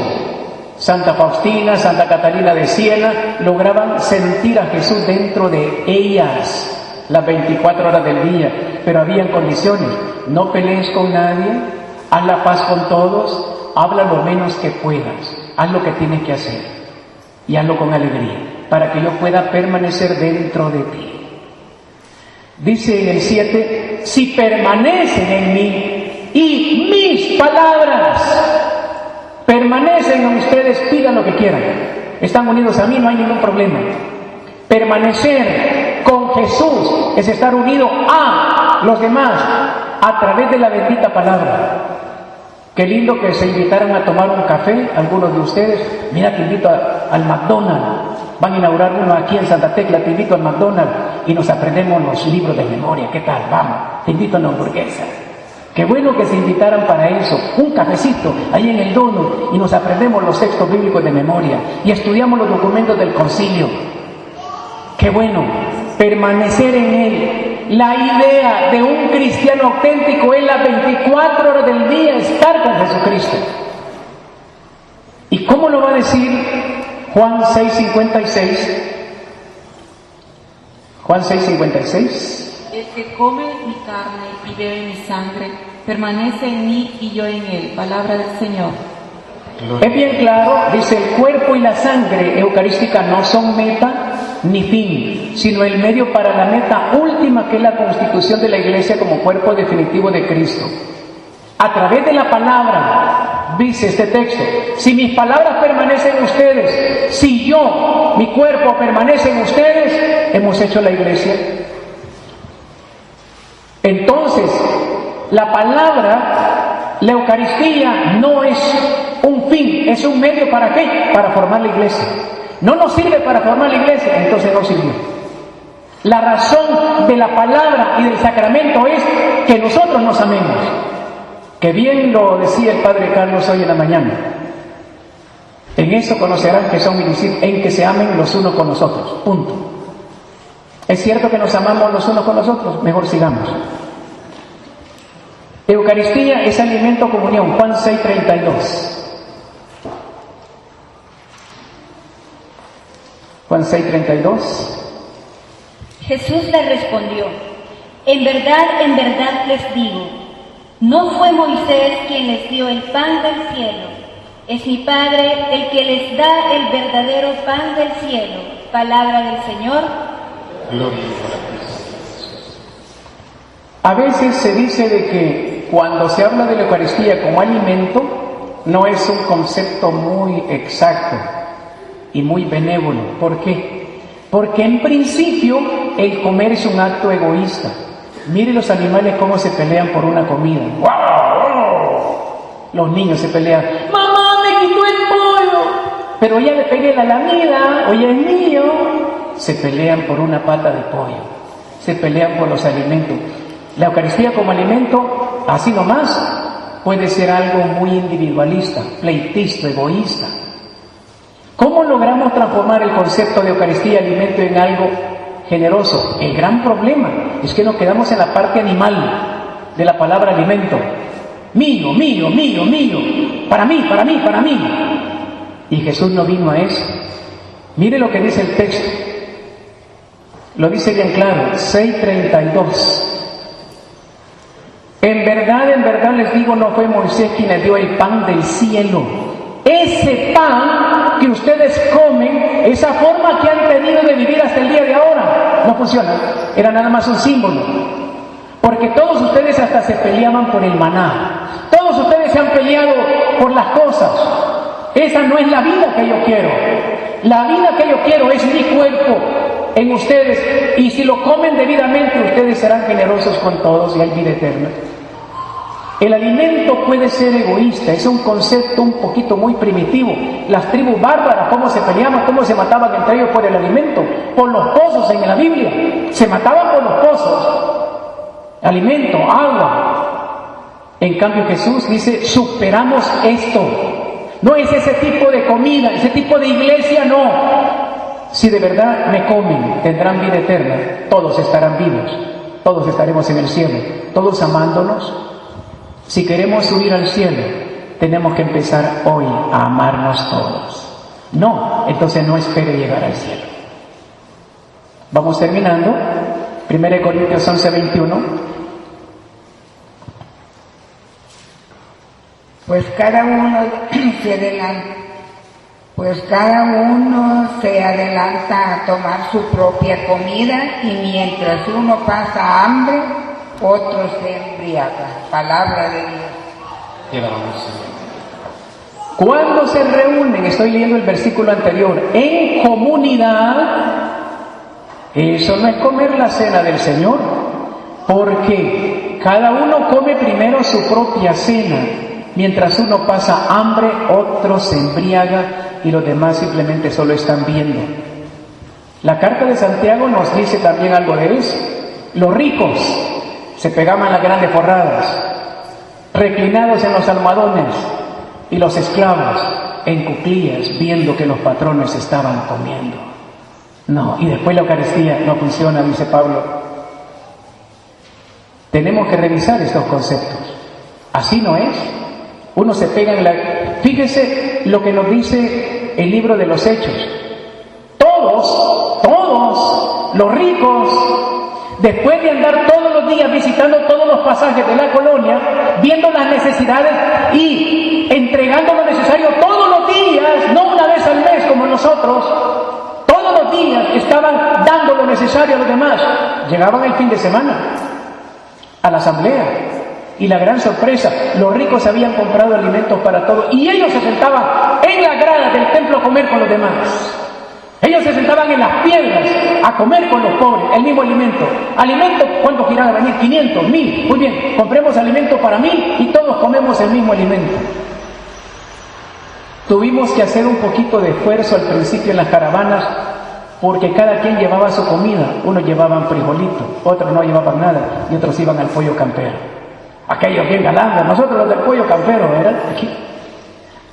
[SPEAKER 1] Santa Faustina, Santa Catalina de Siena lograban sentir a Jesús dentro de ellas las 24 horas del día, pero habían condiciones. No pelees con nadie, haz la paz con todos, habla lo menos que puedas, haz lo que tienes que hacer y hazlo con alegría, para que yo pueda permanecer dentro de ti. Dice en el 7, si permanecen en mí y mis palabras permanecen en ustedes, pidan lo que quieran. Están unidos a mí, no hay ningún problema. Permanecer con Jesús es estar unido a los demás a través de la bendita palabra. Qué lindo que se invitaran a tomar un café, algunos de ustedes. Mira, te invito al McDonald's. Van a inaugurar uno aquí en Santa Tecla, te invito al McDonald's y nos aprendemos los libros de memoria. ¿Qué tal? Vamos, te invito a una hamburguesa. Qué bueno que se invitaran para eso, un cafecito ahí en el donut y nos aprendemos los textos bíblicos de memoria y estudiamos los documentos del concilio. Qué bueno, permanecer en Él. La idea de un cristiano auténtico es las 24 horas del día estar con Jesucristo. ¿Y cómo lo va a decir Juan 6:56? Juan 6:56.
[SPEAKER 10] El que come mi carne y bebe mi sangre, permanece en mí y yo en él. Palabra del Señor.
[SPEAKER 1] Es bien claro, dice, el cuerpo y la sangre eucarística no son meta ni fin, sino el medio para la meta última, que es la constitución de la Iglesia como cuerpo definitivo de Cristo. A través de la palabra, dice este texto, si mis palabras permanecen en ustedes, si yo, mi cuerpo, permanece en ustedes, hemos hecho la Iglesia. Entonces, la palabra, la Eucaristía, no es un fin, es un medio ¿para qué? Para formar la Iglesia. No nos sirve para formar la Iglesia, entonces no sirvió. La razón de la palabra y del sacramento es que nosotros nos amemos. Que bien lo decía el Padre Carlos hoy en la mañana. En eso conocerán que son mis discípulos, en que se amen los unos con los otros. Punto. ¿Es cierto que nos amamos los unos con los otros? Mejor sigamos. Eucaristía es alimento, comunión. Juan 6:32. Juan 6:32.
[SPEAKER 11] Jesús le respondió, en verdad les digo, no fue Moisés quien les dio el pan del cielo, es mi Padre el que les da el verdadero pan del cielo. Palabra del Señor.
[SPEAKER 3] Gloria a Dios.
[SPEAKER 1] A veces se dice de que cuando se habla de la Eucaristía como alimento, no es un concepto muy exacto y muy benévolo. ¿Por qué? Porque en principio el comer es un acto egoísta. Mire los animales cómo se pelean por una comida. ¡Wow! Los niños se pelean. ¡Mamá, me quitó el pollo! pero ya le pegué la lamida, o ya es mío. Se pelean por una pata de pollo, se pelean por los alimentos. La Eucaristía como alimento, así nomás, puede ser algo muy individualista, pleitista, egoísta. ¿Cómo logramos transformar el concepto de Eucaristía alimento en algo generoso? El gran problema es que nos quedamos en la parte animal de la palabra alimento. Mío, mío, mío, mío, para mí, para mí, para mí. Y Jesús no vino a eso. Mire lo que dice el texto. Lo dice bien claro, 6:32. En verdad les digo, no fue Moisés quien les dio el pan del cielo. Ese pan que ustedes comen, esa forma que han tenido de vivir hasta el día de ahora, no funciona. Era nada más un símbolo. Porque todos ustedes hasta se peleaban por el maná. Todos ustedes se han peleado por las cosas. Esa no es la vida que yo quiero. La vida que yo quiero es mi cuerpo en ustedes. Y si lo comen debidamente, ustedes serán generosos con todos y hay vida eterna. El alimento puede ser egoísta, es un concepto un poquito muy primitivo. Las tribus bárbaras, cómo se peleaban, cómo se mataban entre ellos por el alimento, por los pozos en la Biblia. Se mataban por los pozos. Alimento, agua. En cambio Jesús dice, superamos esto. No es ese tipo de comida, ese tipo de iglesia, no. Si de verdad me comen, tendrán vida eterna. Todos estarán vivos, todos estaremos en el cielo, todos amándonos. Si queremos subir al cielo, tenemos que empezar hoy a amarnos todos. No, entonces no espere llegar al cielo. Vamos terminando. 1 Corintios 11:21.
[SPEAKER 12] Pues cada uno se adelanta a tomar su propia comida y mientras uno pasa hambre, otro se embriaga. Palabra de Dios.
[SPEAKER 1] Cuando se reúnen, estoy leyendo el versículo anterior, en comunidad, eso no es comer la cena del Señor, porque cada uno come primero su propia cena. Mientras uno pasa hambre, otro se embriaga y los demás simplemente solo están viendo. La carta de Santiago nos dice también algo de eso. Los ricos se pegaban las grandes forradas, reclinados en los almohadones, y los esclavos en cuclillas viendo que los patrones estaban comiendo. No, y después la Eucaristía no funciona, dice Pablo. Tenemos que revisar estos conceptos. Así no es. Uno se pega en la... Fíjese lo que nos dice el libro de los Hechos. Todos, los ricos, después de andar todos los días visitando todos los pasajes de la colonia, viendo las necesidades y entregando lo necesario todos los días, no una vez al mes como nosotros, todos los días estaban dando lo necesario a los demás. Llegaban el fin de semana a la asamblea y la gran sorpresa, los ricos habían comprado alimentos para todos y ellos se sentaban en la grada del templo a comer con los demás. Ellos se sentaban en las piedras a comer con los pobres, el mismo alimento. ¿Alimento? ¿Cuántos irán a venir? 500, 1000. Muy bien, compremos alimento para 1000 y todos comemos el mismo alimento. Tuvimos que hacer un poquito de esfuerzo al principio en las caravanas porque cada quien llevaba su comida. Unos llevaban frijolito, otros no llevaban nada y otros iban al pollo campero. Aquellos bien galantes, nosotros los del pollo campero, ¿verdad? Aquí.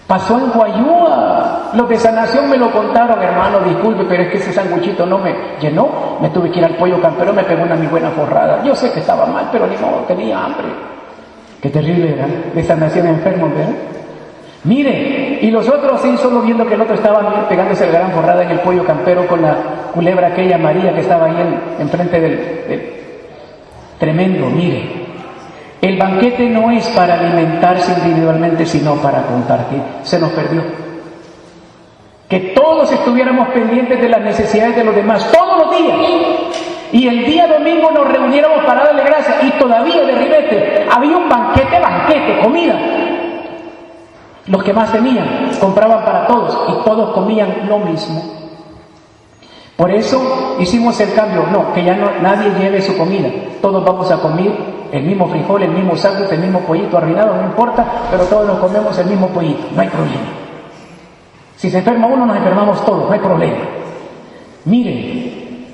[SPEAKER 1] Pasó en Guayúa, los de sanación me lo contaron, hermano, disculpe, pero es que ese sanguchito no me llenó, me tuve que ir al pollo campero, me pegó una mi buena forrada. Yo sé que estaba mal, pero ni modo, tenía hambre. Qué terrible era, de sanación enfermo, ¿verdad? Mire, y los otros sí, solo viendo que el otro estaba pegándose la gran forrada en el pollo campero con la culebra aquella María que estaba ahí enfrente del... Tremendo, mire. El banquete no es para alimentarse individualmente, sino para compartir. Se nos perdió. Que todos estuviéramos pendientes de las necesidades de los demás, todos los días. Y el día domingo nos reuniéramos para darle gracias. Y todavía de ribete había un banquete, comida. Los que más tenían, compraban para todos. Y todos comían lo mismo. Por eso hicimos el cambio. No, que ya no, nadie lleve su comida. Todos vamos a comer el mismo frijol, el mismo sándwich, el mismo pollito arruinado, no importa, pero todos nos comemos el mismo pollito, no hay problema. Si se enferma uno, nos enfermamos todos, no hay problema. Miren,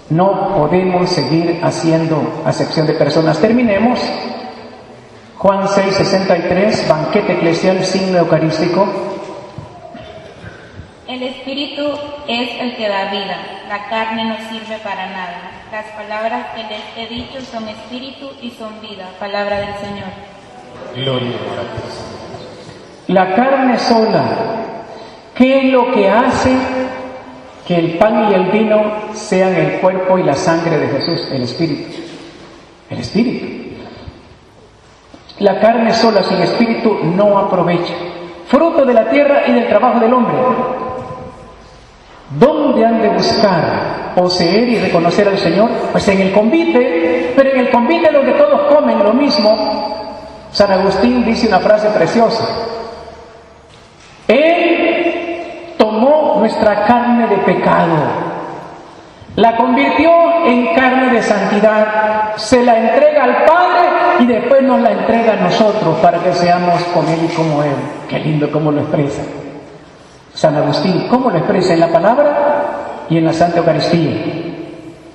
[SPEAKER 1] no podemos seguir haciendo acepción de personas. Terminemos. Juan 6:63, banquete eclesial, signo eucarístico.
[SPEAKER 4] El Espíritu es el que da vida, la carne no sirve para nada. Las palabras que les he dicho son espíritu y son vida. Palabra del Señor.
[SPEAKER 3] Gloria a Dios.
[SPEAKER 1] La carne sola, ¿qué es lo que hace que el pan y el vino sean el cuerpo y la sangre de Jesús? El Espíritu. El Espíritu. La carne sola sin Espíritu no aprovecha. Fruto de la tierra y del trabajo del hombre. ¿Dónde han de buscar, poseer y reconocer al Señor? Pues en el convite, pero en el convite donde todos comen lo mismo. San Agustín dice una frase preciosa. Él tomó nuestra carne de pecado, la convirtió en carne de santidad, se la entrega al Padre y después nos la entrega a nosotros para que seamos como Él y como Él. Qué lindo cómo lo expresa San Agustín, cómo lo expresa en la palabra y en la Santa Eucaristía.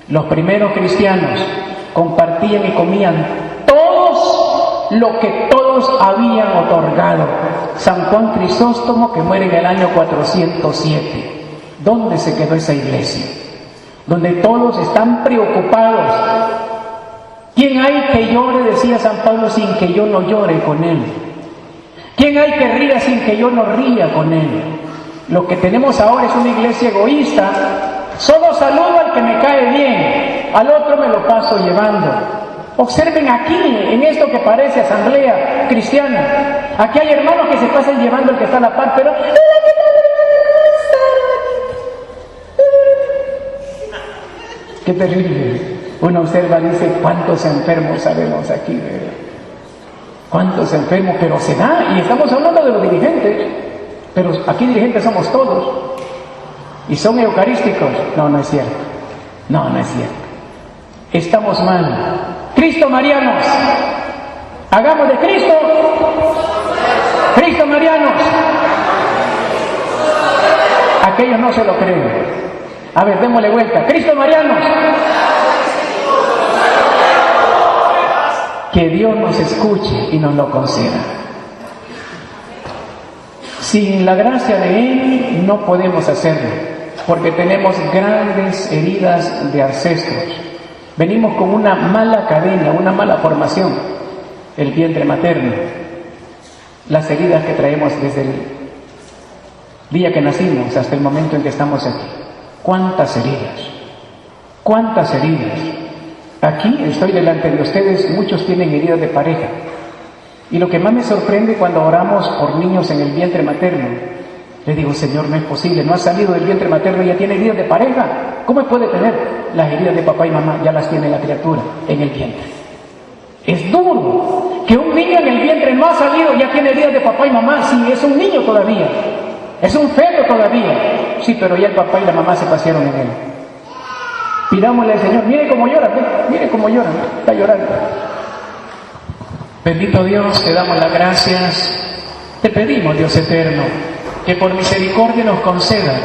[SPEAKER 1] Los primeros cristianos compartían y comían todos lo que todos habían otorgado. San Juan Crisóstomo, que muere en el año 407. ¿Dónde se quedó esa iglesia? Donde todos están preocupados. ¿Quién hay que llore, decía San Pablo, sin que yo no llore con él? ¿Quién hay que ría sin que yo no ría con él? Lo que tenemos ahora es una iglesia egoísta. Solo saludo al que me cae bien, al otro me lo paso llevando. Observen aquí, en esto que parece asamblea cristiana. Aquí hay hermanos que se pasan llevando al que está a la par, pero... ¡Qué terrible! Uno observa, dice, ¿cuántos enfermos sabemos aquí? ¿Cuántos enfermos? Pero se da, y estamos hablando de los dirigentes. Pero aquí dirigentes somos todos. ¿Y son eucarísticos? No, no es cierto. No, no es cierto. Estamos mal. Cristo Marianos. Hagamos de Cristo. Cristo Marianos. Aquellos no se lo creen. A ver, démosle vuelta. Cristo Marianos. Que Dios nos escuche y nos lo conceda. Sin la gracia de Él no podemos hacerlo, porque tenemos grandes heridas de ancestros. Venimos con una mala cadena, una mala formación, el vientre materno, las heridas que traemos desde el día que nacimos hasta el momento en que estamos aquí. ¿Cuántas heridas? ¿Cuántas heridas? Aquí estoy delante de ustedes, muchos tienen heridas de pareja. Y lo que más me sorprende cuando oramos por niños en el vientre materno, le digo, Señor, no es posible, no ha salido del vientre materno y ya tiene heridas de pareja. ¿Cómo puede tener? Las heridas de papá y mamá ya las tiene la criatura en el vientre. Es duro que un niño en el vientre no ha salido, ya tiene heridas de papá y mamá. Sí, es un niño todavía, es un feto todavía. Sí, pero ya el papá y la mamá se pasearon en él. Pidámosle al Señor, mire cómo llora, mire cómo llora, está llorando. Bendito Dios, te damos las gracias, te pedimos, Dios eterno, que por misericordia nos conceda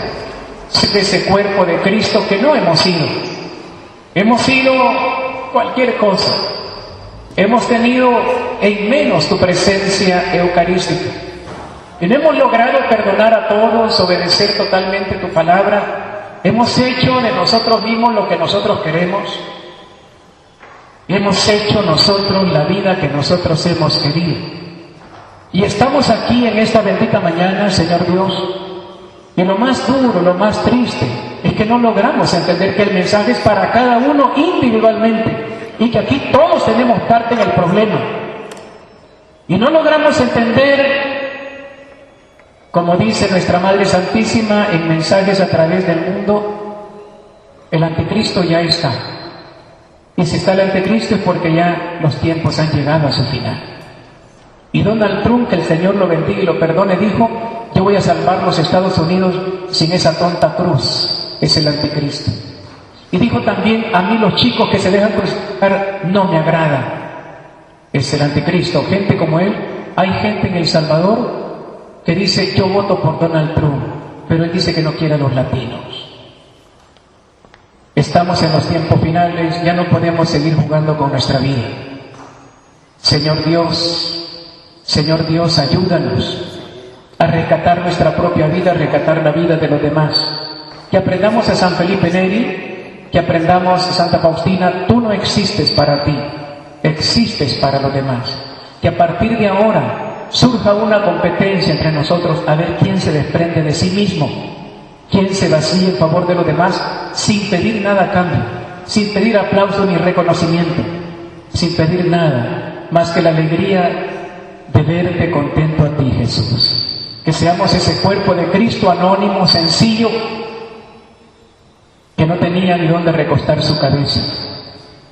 [SPEAKER 1] ese cuerpo de Cristo que no hemos sido. Hemos sido cualquier cosa, hemos tenido en menos tu presencia eucarística y no hemos logrado perdonar a todos, obedecer totalmente tu palabra. Hemos hecho de nosotros mismos lo que nosotros queremos. Hemos hecho nosotros la vida que nosotros hemos querido. Y estamos aquí en esta bendita mañana, Señor Dios. Y lo más duro, lo más triste, es que no logramos entender que el mensaje es para cada uno individualmente. Y que aquí todos tenemos parte en el problema. Y no logramos entender, como dice nuestra Madre Santísima en mensajes a través del mundo, el anticristo ya está. Y si está el anticristo es porque ya los tiempos han llegado a su final. Y Donald Trump, que el Señor lo bendiga y lo perdone, dijo, yo voy a salvar los Estados Unidos sin esa tonta cruz. Es el anticristo. Y dijo también, a mí los chicos que se dejan crucificar no me agrada. Es el anticristo. Gente como él, hay gente en El Salvador que dice, yo voto por Donald Trump. pero Él dice que no quiere a los latinos. Estamos en los tiempos finales, ya no podemos seguir jugando con nuestra vida. Señor Dios, ayúdanos a rescatar nuestra propia vida, a rescatar la vida de los demás. Que aprendamos a San Felipe Neri, que aprendamos a Santa Faustina, tú no existes para ti, existes para los demás. Que a partir de ahora surja una competencia entre nosotros a ver quién se desprende de sí mismo, quién se vacía en favor de los demás sin pedir nada a cambio, sin pedir aplauso ni reconocimiento, sin pedir nada más que la alegría de verte contento a ti, Jesús. Que seamos ese cuerpo de Cristo anónimo, sencillo, que no tenía ni dónde recostar su cabeza.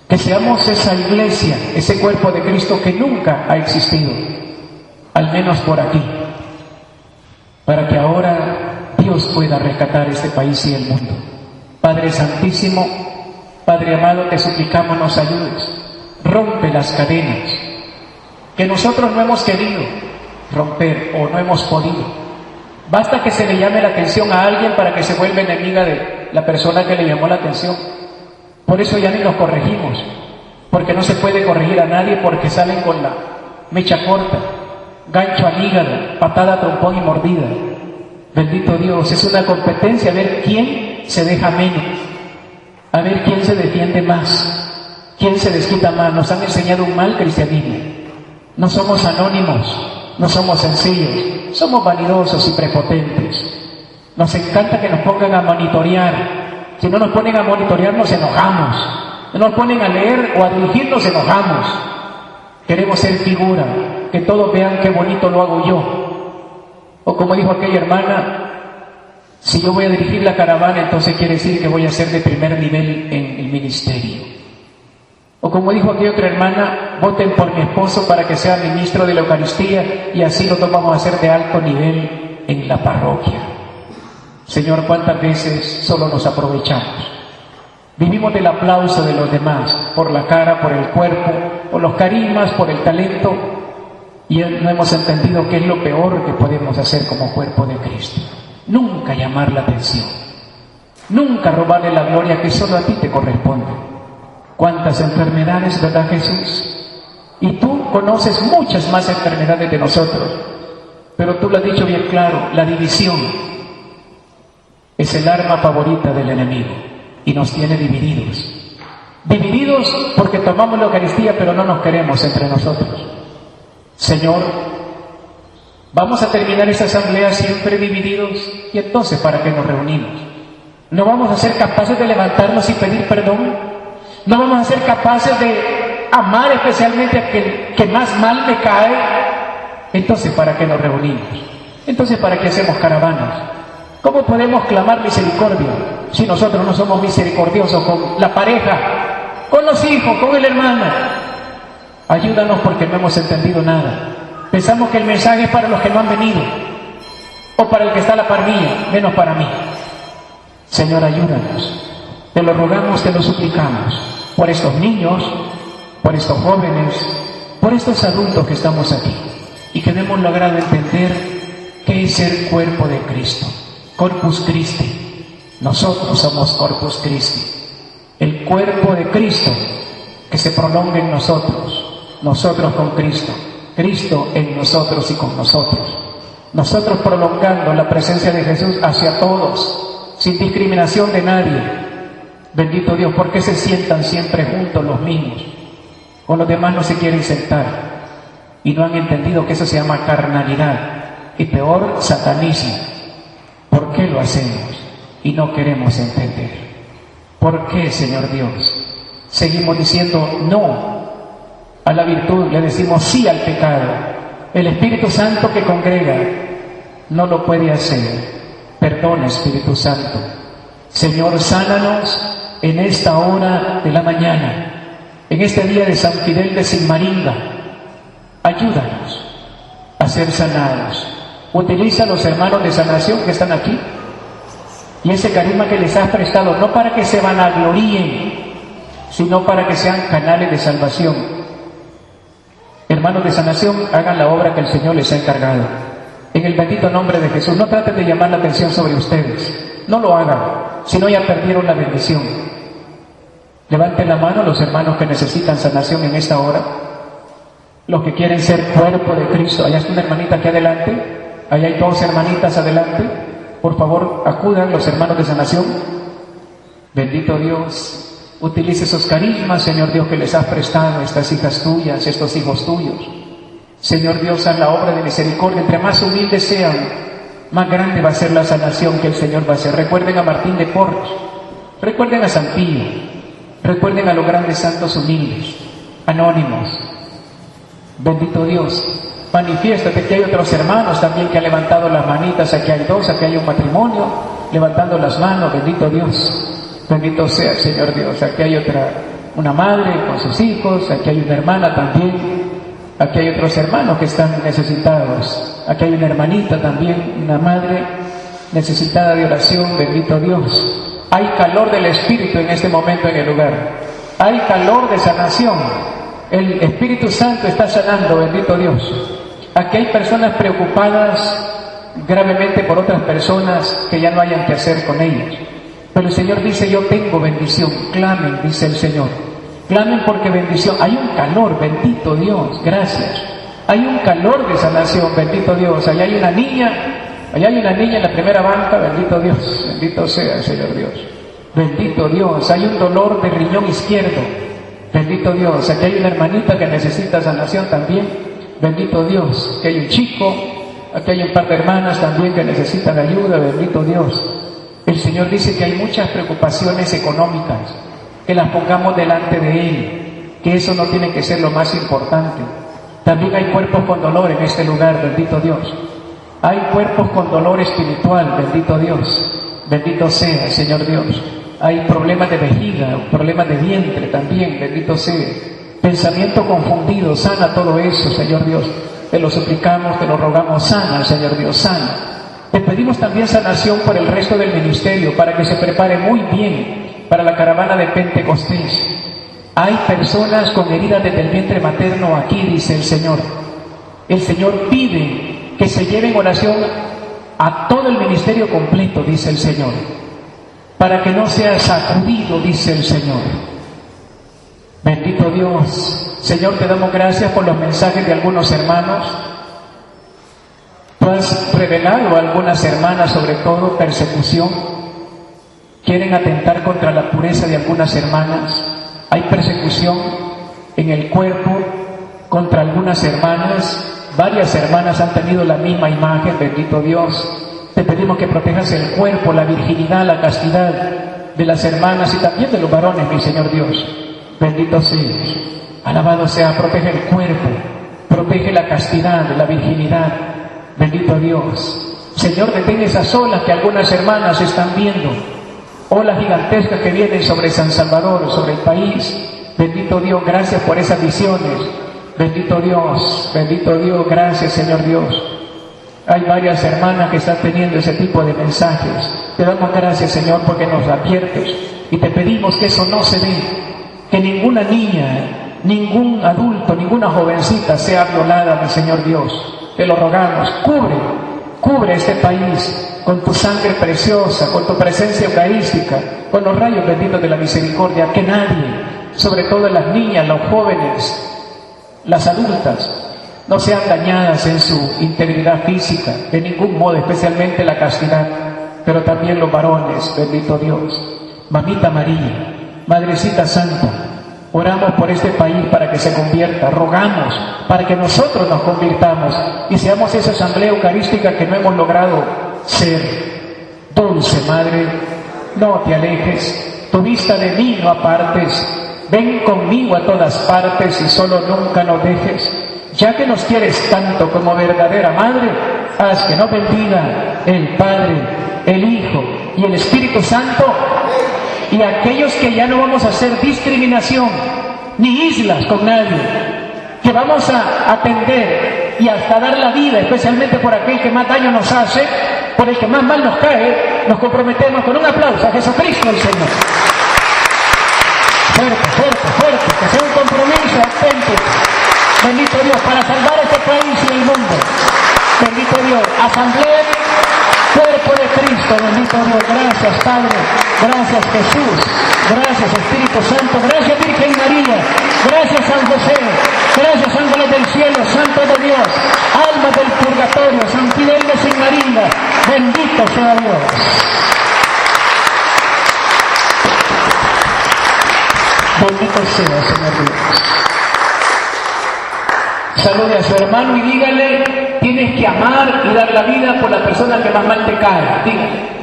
[SPEAKER 1] Que seamos esa iglesia, ese cuerpo de Cristo que nunca ha existido, al menos por aquí, para que ahora Dios pueda rescatar este país y el mundo. Padre Santísimo, Padre amado, te suplicamos nos ayudes. Rompe las cadenas que nosotros no hemos querido romper o no hemos podido. Basta que se le llame la atención a alguien para que se vuelva enemiga de la persona que le llamó la atención. Por eso ya ni los corregimos, porque no se puede corregir a nadie, porque salen con la mecha corta, gancho al hígado, patada, trompón y mordida. Bendito Dios, es una competencia a ver quién se deja menos, a ver quién se defiende más, quién se desquita más. Nos han enseñado un mal cristianismo. No somos anónimos, no somos sencillos, somos vanidosos y prepotentes. Nos encanta que nos pongan a monitorear. Si no nos ponen a monitorear nos enojamos, si no nos ponen a leer o a dirigir nos enojamos. Queremos ser figura, que todos vean qué bonito lo hago yo. O como dijo aquella hermana, si yo voy a dirigir la caravana, entonces quiere decir que voy a ser de primer nivel en el ministerio. O como dijo aquella otra hermana, voten por mi esposo para que sea ministro de la Eucaristía y así lo vamos a hacer de alto nivel en la parroquia. Señor, ¿cuántas veces solo nos aprovechamos? Vivimos del aplauso de los demás, por la cara, por el cuerpo, por los carismas, por el talento, y no hemos entendido qué es lo peor que podemos hacer como cuerpo de Cristo. Nunca llamar la atención, nunca robarle la gloria que solo a ti te corresponde. ¿Cuántas enfermedades, verdad, Jesús? Y tú conoces muchas más enfermedades de nosotros, pero tú lo has dicho bien claro, la división es el arma favorita del enemigo y nos tiene divididos. Divididos porque tomamos la Eucaristía pero no nos queremos entre nosotros. Señor, ¿vamos a terminar esta asamblea siempre divididos? ¿Y entonces para qué nos reunimos? ¿No vamos a ser capaces de levantarnos y pedir perdón? ¿No vamos a ser capaces de amar especialmente a aquel que más mal me cae? Entonces ¿para qué nos reunimos? Entonces ¿para qué hacemos caravanas? ¿Cómo podemos clamar misericordia si nosotros no somos misericordiosos con la pareja, con los hijos, con el hermano? Ayúdanos porque no hemos entendido nada. Pensamos que el mensaje es para los que no han venido o para el que está a la par mía, menos para mí. Señor, ayúdanos. Te lo rogamos, te lo suplicamos por estos niños, por estos jóvenes, por estos adultos que estamos aquí y que hemos logrado entender qué es ser cuerpo de Cristo. Corpus Christi. Nosotros somos Corpus Christi, el cuerpo de Cristo que se prolonga en nosotros, nosotros con Cristo, Cristo en nosotros y con nosotros, nosotros prolongando la presencia de Jesús hacia todos, sin discriminación de nadie. Bendito Dios, ¿por qué se sientan siempre juntos los mismos? Con los demás no se quieren sentar y no han entendido que eso se llama carnalidad y peor, satanismo. ¿Por qué lo hacemos y no queremos entender? ¿Por qué, Señor Dios? Seguimos diciendo no a la virtud, le decimos sí al pecado. El Espíritu Santo que congrega no lo puede hacer. Perdona, Espíritu Santo. Señor, sánanos en esta hora de la mañana, en este día de San Fidel de Sinmaringa. Ayúdanos a ser sanados. Utiliza a los hermanos de sanación que están aquí y ese carisma que les has prestado, no para que se vanagloríen, sino para que sean canales de salvación. Hermanos de sanación, hagan la obra que el Señor les ha encargado. En el bendito nombre de Jesús, no traten de llamar la atención sobre ustedes. No lo hagan, si no ya perdieron la bendición. Levanten la mano los hermanos que necesitan sanación en esta hora. Los que quieren ser cuerpo de Cristo. Allá está una hermanita aquí adelante. Allá hay 2 hermanitas adelante. Por favor, acudan los hermanos de sanación. Bendito Dios. Utilice esos carismas, Señor Dios, que les has prestado a estas hijas tuyas, estos hijos tuyos. Señor Dios, haz la obra de misericordia. Entre más humildes sean, más grande va a ser la sanación que el Señor va a hacer. Recuerden a Martín de Porres. Recuerden a San Pío. Recuerden a los grandes santos humildes, anónimos. Bendito Dios. Manifiéstate, que hay otros hermanos también que han levantado las manitas. Aquí hay 2, aquí hay un matrimonio levantando las manos. Bendito Dios. Bendito sea, Señor Dios. Aquí hay una madre con sus hijos. Aquí hay una hermana también. Aquí hay otros hermanos que están necesitados. Aquí hay una hermanita también, una madre necesitada de oración. Bendito Dios. Hay calor del Espíritu en este momento en el lugar. Hay calor de sanación. El Espíritu Santo está sanando, bendito Dios. Aquí hay personas preocupadas gravemente por otras personas que ya no hayan que hacer con ellas. Pero el Señor dice, yo tengo bendición. Clamen, dice el Señor. Clamen porque bendición. Hay un calor, bendito Dios, gracias. Hay un calor de sanación, bendito Dios. Allá hay una niña en la primera banca, bendito Dios. Bendito sea el Señor Dios. Bendito Dios. Hay un dolor de riñón izquierdo. Bendito Dios. Aquí hay una hermanita que necesita sanación también. Bendito Dios. Aquí hay un chico. Aquí hay un par de hermanas también que necesitan ayuda. Bendito Dios. El Señor dice que hay muchas preocupaciones económicas. Que las pongamos delante de Él. Que eso no tiene que ser lo más importante. También hay cuerpos con dolor en este lugar. Bendito Dios. Hay cuerpos con dolor espiritual. Bendito Dios. Bendito sea, Señor Dios. Hay problemas de vejiga, problemas de vientre también, bendito sea. Pensamiento confundido, sana todo eso, Señor Dios. Te lo suplicamos, te lo rogamos, sana, Señor Dios, sana. Te pedimos también sanación por el resto del ministerio, para que se prepare muy bien para la caravana de Pentecostés. Hay personas con heridas desde el vientre materno aquí, dice el Señor. El Señor pide que se lleve en oración a todo el ministerio completo, dice el Señor, para que no sea sacudido, dice el Señor. Bendito Dios. Señor, te damos gracias por los mensajes de algunos hermanos. Tú has revelado a algunas hermanas, sobre todo, persecución. Quieren atentar contra la pureza de algunas hermanas. Hay persecución en el cuerpo contra algunas hermanas. Varias hermanas han tenido la misma imagen, bendito Dios. Te pedimos que protejas el cuerpo, la virginidad, la castidad de las hermanas y también de los varones, mi Señor Dios. Bendito seas. Alabado sea, protege el cuerpo, protege la castidad, la virginidad. Bendito Dios. Señor, detén esas olas que algunas hermanas están viendo. Olas gigantescas que vienen sobre San Salvador, sobre el país. Bendito Dios, gracias por esas visiones. Bendito Dios, gracias Señor Dios. Hay varias hermanas que están teniendo ese tipo de mensajes. Te damos gracias, Señor, porque nos adviertes y te pedimos que eso no se dé, que ninguna niña, ningún adulto, ninguna jovencita sea violada, mi Señor Dios. Te lo rogamos, cubre este país con tu sangre preciosa, con tu presencia eucarística, con los rayos benditos de la misericordia, que nadie, sobre todo las niñas, los jóvenes, las adultas, no sean dañadas en su integridad física, de ningún modo, especialmente la castidad, pero también los varones, bendito Dios. Mamita María, Madrecita Santa, oramos por este país para que se convierta, rogamos para que nosotros nos convirtamos y seamos esa asamblea eucarística que no hemos logrado ser. Dulce Madre, no te alejes, tu vista de mí no apartes, ven conmigo a todas partes y solo nunca nos dejes. Ya que nos quieres tanto como verdadera Madre, haz que nos bendiga el Padre, el Hijo y el Espíritu Santo, y aquellos que ya no vamos a hacer discriminación ni islas con nadie, que vamos a atender y hasta dar la vida, especialmente por aquel que más daño nos hace, por el que más mal nos cae. Nos comprometemos con un aplauso a Jesucristo el Señor. Fuerte, que sea un compromiso auténtico. Bendito Dios, para salvar este país y el mundo. Bendito Dios. Asamblea, cuerpo de Cristo. Bendito Dios. Gracias, Padre. Gracias, Jesús. Gracias, Espíritu Santo. Gracias, Virgen María. Gracias, San José. Gracias, ángeles del cielo, santos de Dios. Almas del purgatorio, San Fidel de Sigmaringa. Bendito sea Dios. Bendito sea, Señor Dios. Salude a su hermano y dígale, tienes que amar y dar la vida por la persona que más mal te cae. Dígale.